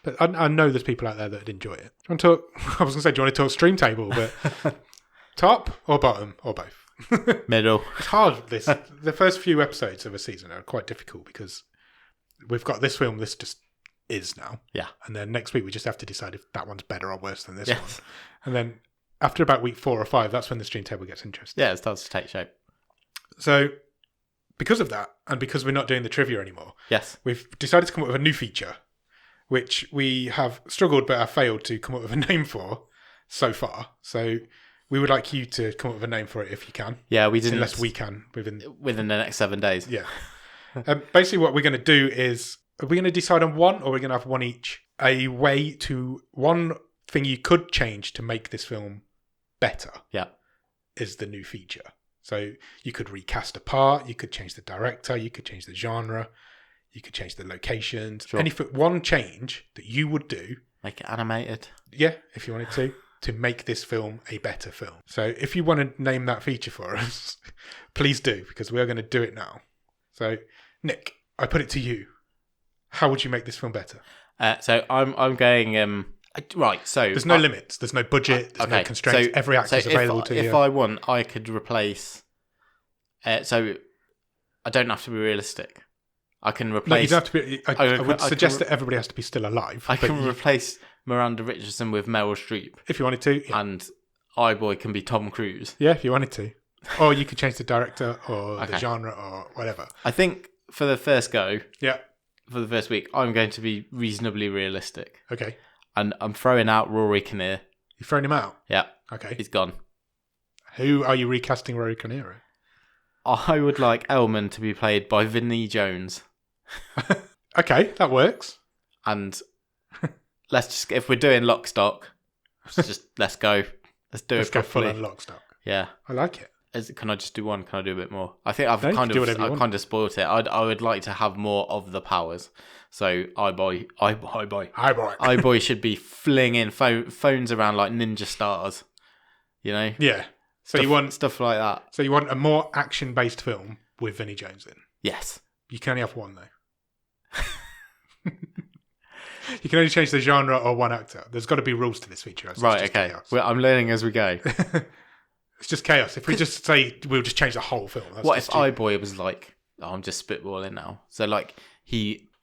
But I know there's people out there that would enjoy it. Do you want to talk? I was going to say, do you want to talk stream table? But top or bottom or both? Middle. It's hard. The first few episodes of a season are quite difficult because we've got this film. This just is now. Yeah. And then next week we just have to decide if that one's better or worse than this one. And then after about week 4 or 5, that's when the stream table gets interesting. Yeah, it starts to take shape. So because of that, and because we're not doing the trivia anymore, yes, we've decided to come up with a new feature, which we have struggled but have failed to come up with a name for so far. So we would like you to come up with a name for it if you can. Yeah, we didn't. Unless we can within the next 7 days. Yeah. Basically, what we're going to do is, are we going to decide on one, or are we going to have one each? One thing you could change to make this film better. Yeah. Is the new feature. So you could recast a part, you could change the director, you could change the genre, you could change the locations. Sure. One change that you would do. Make it animated. Yeah, if you wanted to make this film a better film. So if you want to name that feature for us, please do, because we are going to do it now. So, Nick, I put it to you. How would you make this film better? So I'm going... Right, so... There's no limits. There's no budget. There's no constraints. So, every actor is available to you. If I want, I could replace... so I don't have to be realistic. I can replace... No, you don't have to be... I would suggest that everybody has to be still alive. I can replace Miranda Richardson with Meryl Streep. If you wanted to. Yeah. And Iboy can be Tom Cruise. Yeah, if you wanted to. Or you could change the director or the genre or whatever. I think for the first go... Yeah. For the first week, I'm going to be reasonably realistic. Okay. And I'm throwing out Rory Kinnear. You're throwing him out? Yeah. Okay. He's gone. Who are you recasting Rory Kinnear? I would like Elman to be played by Vinnie Jones. Okay, that works. And let's just, if we're doing Lock, Stock, let's go. Let's do it properly. Let's go full on Lock, Stock. Yeah. I like it. Can I just do one? Can I do a bit more? I think I've kind of spoiled it. I would like to have more of the powers. So Iboy should be flinging phones around like ninja stars. You know? Yeah. So you want stuff like that. So you want a more action-based film with Vinnie Jones in? Yes. You can only have one though. You can only change the genre or one actor. There's got to be rules to this feature. Right. Okay. Well, I'm learning as we go. It's just chaos. If we just say we'll just change the whole film. What if Iboy was like, I'm just spitballing now. So like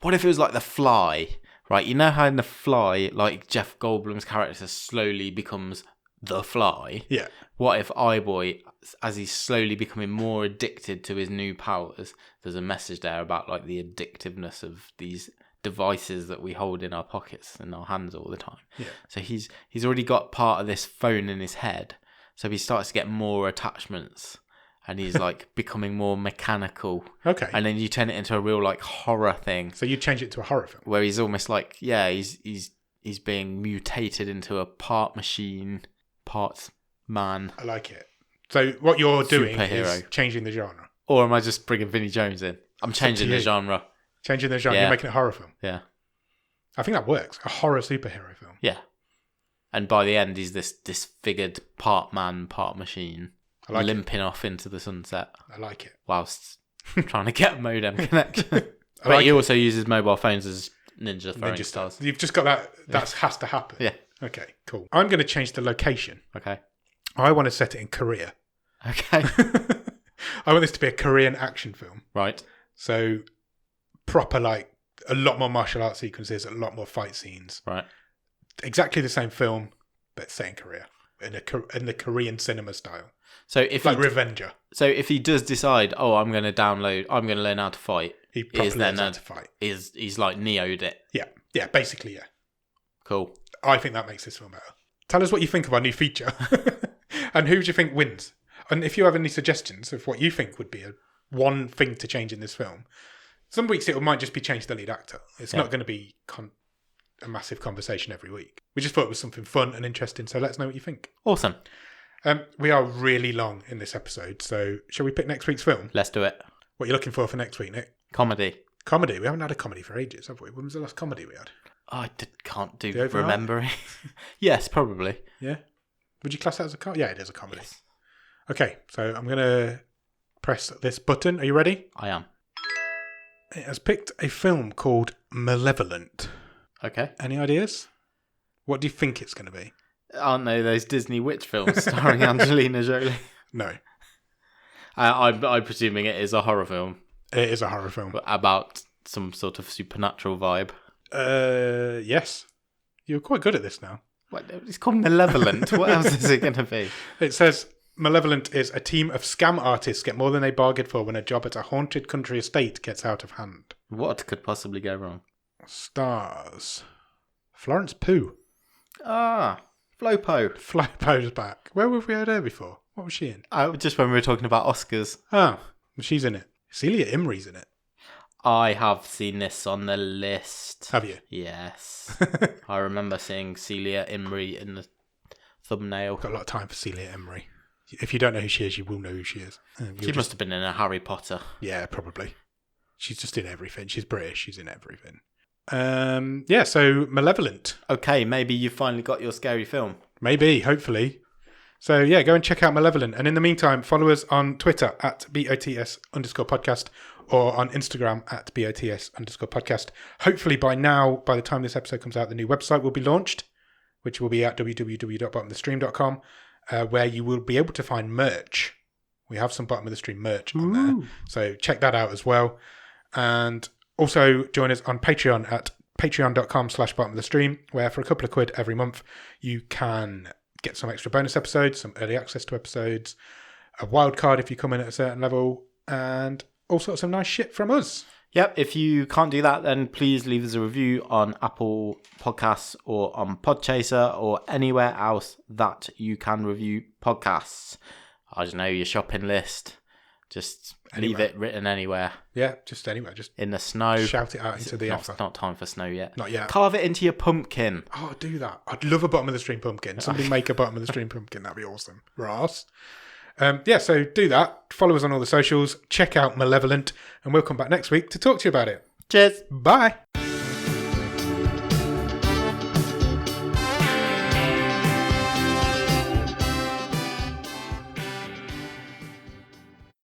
what if it was like The Fly, right? You know how in The Fly, like Jeff Goldblum's character slowly becomes The Fly? Yeah. What if Iboy, as he's slowly becoming more addicted to his new powers, there's a message there about like the addictiveness of these devices that we hold in our pockets and our hands all the time. Yeah. So he's already got part of this phone in his head. So he starts to get more attachments and he's like becoming more mechanical. Okay. And then you turn it into a real like horror thing. So you change it to a horror film. Where he's almost like, he's being mutated into a part machine, parts man. I like it. So what you're doing is changing the genre. Or am I just bringing Vinnie Jones in? I'm changing the genre. Changing the genre. Yeah. You're making a horror film. Yeah. I think that works. A horror superhero film. Yeah. And by the end, he's this disfigured part man, part machine, limping off into the sunset. I like it. Whilst trying to get a modem connection. But he also uses mobile phones as ninja throwing stars. You've just got that. That has to happen. Yeah. Okay, cool. I'm going to change the location. Okay. I want to set it in Korea. Okay. I want this to be a Korean action film. Right. So proper, like, a lot more martial arts sequences, a lot more fight scenes. Right. Exactly the same film, but set in Korea, in the Korean cinema style. So if like Revenger. So if he does decide, I'm going to learn how to fight. He probably learns how to fight. He's like Neo'd it. Yeah, basically, yeah. Cool. I think that makes this film better. Tell us what you think of our new feature, and who do you think wins? And if you have any suggestions of what you think would be one thing to change in this film. Some weeks it might just be change the lead actor. It's not going to be a massive conversation every week. We just thought it was something fun and interesting, so let us know what you think. Awesome. We are really long in this episode, so shall we pick next week's film? Let's do it. What are you looking for next week, Nick? Comedy. Comedy? We haven't had a comedy for ages, have we? When was the last comedy we had? Can't do remembering. Yes, probably. Yeah? Would you class that as a comedy? Yeah, it is a comedy. Yes. Okay, so I'm going to press this button. Are you ready? I am. It has picked a film called Malevolent. Okay. Any ideas? What do you think it's going to be? Aren't they those Disney witch films starring Angelina Jolie? No. I'm presuming it is a horror film. It is a horror film. About some sort of supernatural vibe. Yes. You're quite good at this now. What? It's called Malevolent. What else is it going to be? It says Malevolent is a team of scam artists get more than they bargained for when a job at a haunted country estate gets out of hand. What could possibly go wrong? Stars. Florence Pugh. Ah, Flopo. Flopo's back. Where have we heard her before? What was she in? Just when we were talking about Oscars. Oh, she's in it. Celia Imrie's in it. I have seen this on the list. Have you? Yes. I remember seeing Celia Imrie in the thumbnail. Got a lot of time for Celia Imrie. If you don't know who she is, you will know who she is. She must have been in a Harry Potter. Yeah, probably. She's just in everything. She's British. She's in everything. Yeah, so Malevolent. Okay, maybe you finally got your scary film. Maybe, hopefully. So yeah, go and check out Malevolent. And in the meantime, follow us on Twitter at BOTS_podcast or on Instagram at BOTS_podcast. Hopefully by now, by the time this episode comes out, the new website will be launched, which will be at www.bottomofthestream.com, where you will be able to find merch. We have some Bottom of the Stream merch on there. So check that out as well. And also join us on Patreon at patreon.com/bottomofthestream, where for a couple of quid every month, you can get some extra bonus episodes, some early access to episodes, a wild card if you come in at a certain level, and all sorts of nice shit from us. Yep, if you can't do that, then please leave us a review on Apple Podcasts or on Podchaser or anywhere else that you can review podcasts. I don't know, your shopping list. Just leave it written anywhere. Yeah, just anywhere. Just in the snow. Shout it out into the ether. It's not time for snow yet. Not yet. Carve it into your pumpkin. Oh, do that. I'd love a Bottom of the Stream pumpkin. Somebody make a Bottom of the Stream pumpkin. That'd be awesome. Ross. Yeah, so do that. Follow us on all the socials. Check out Malevolent. And we'll come back next week to talk to you about it. Cheers. Bye.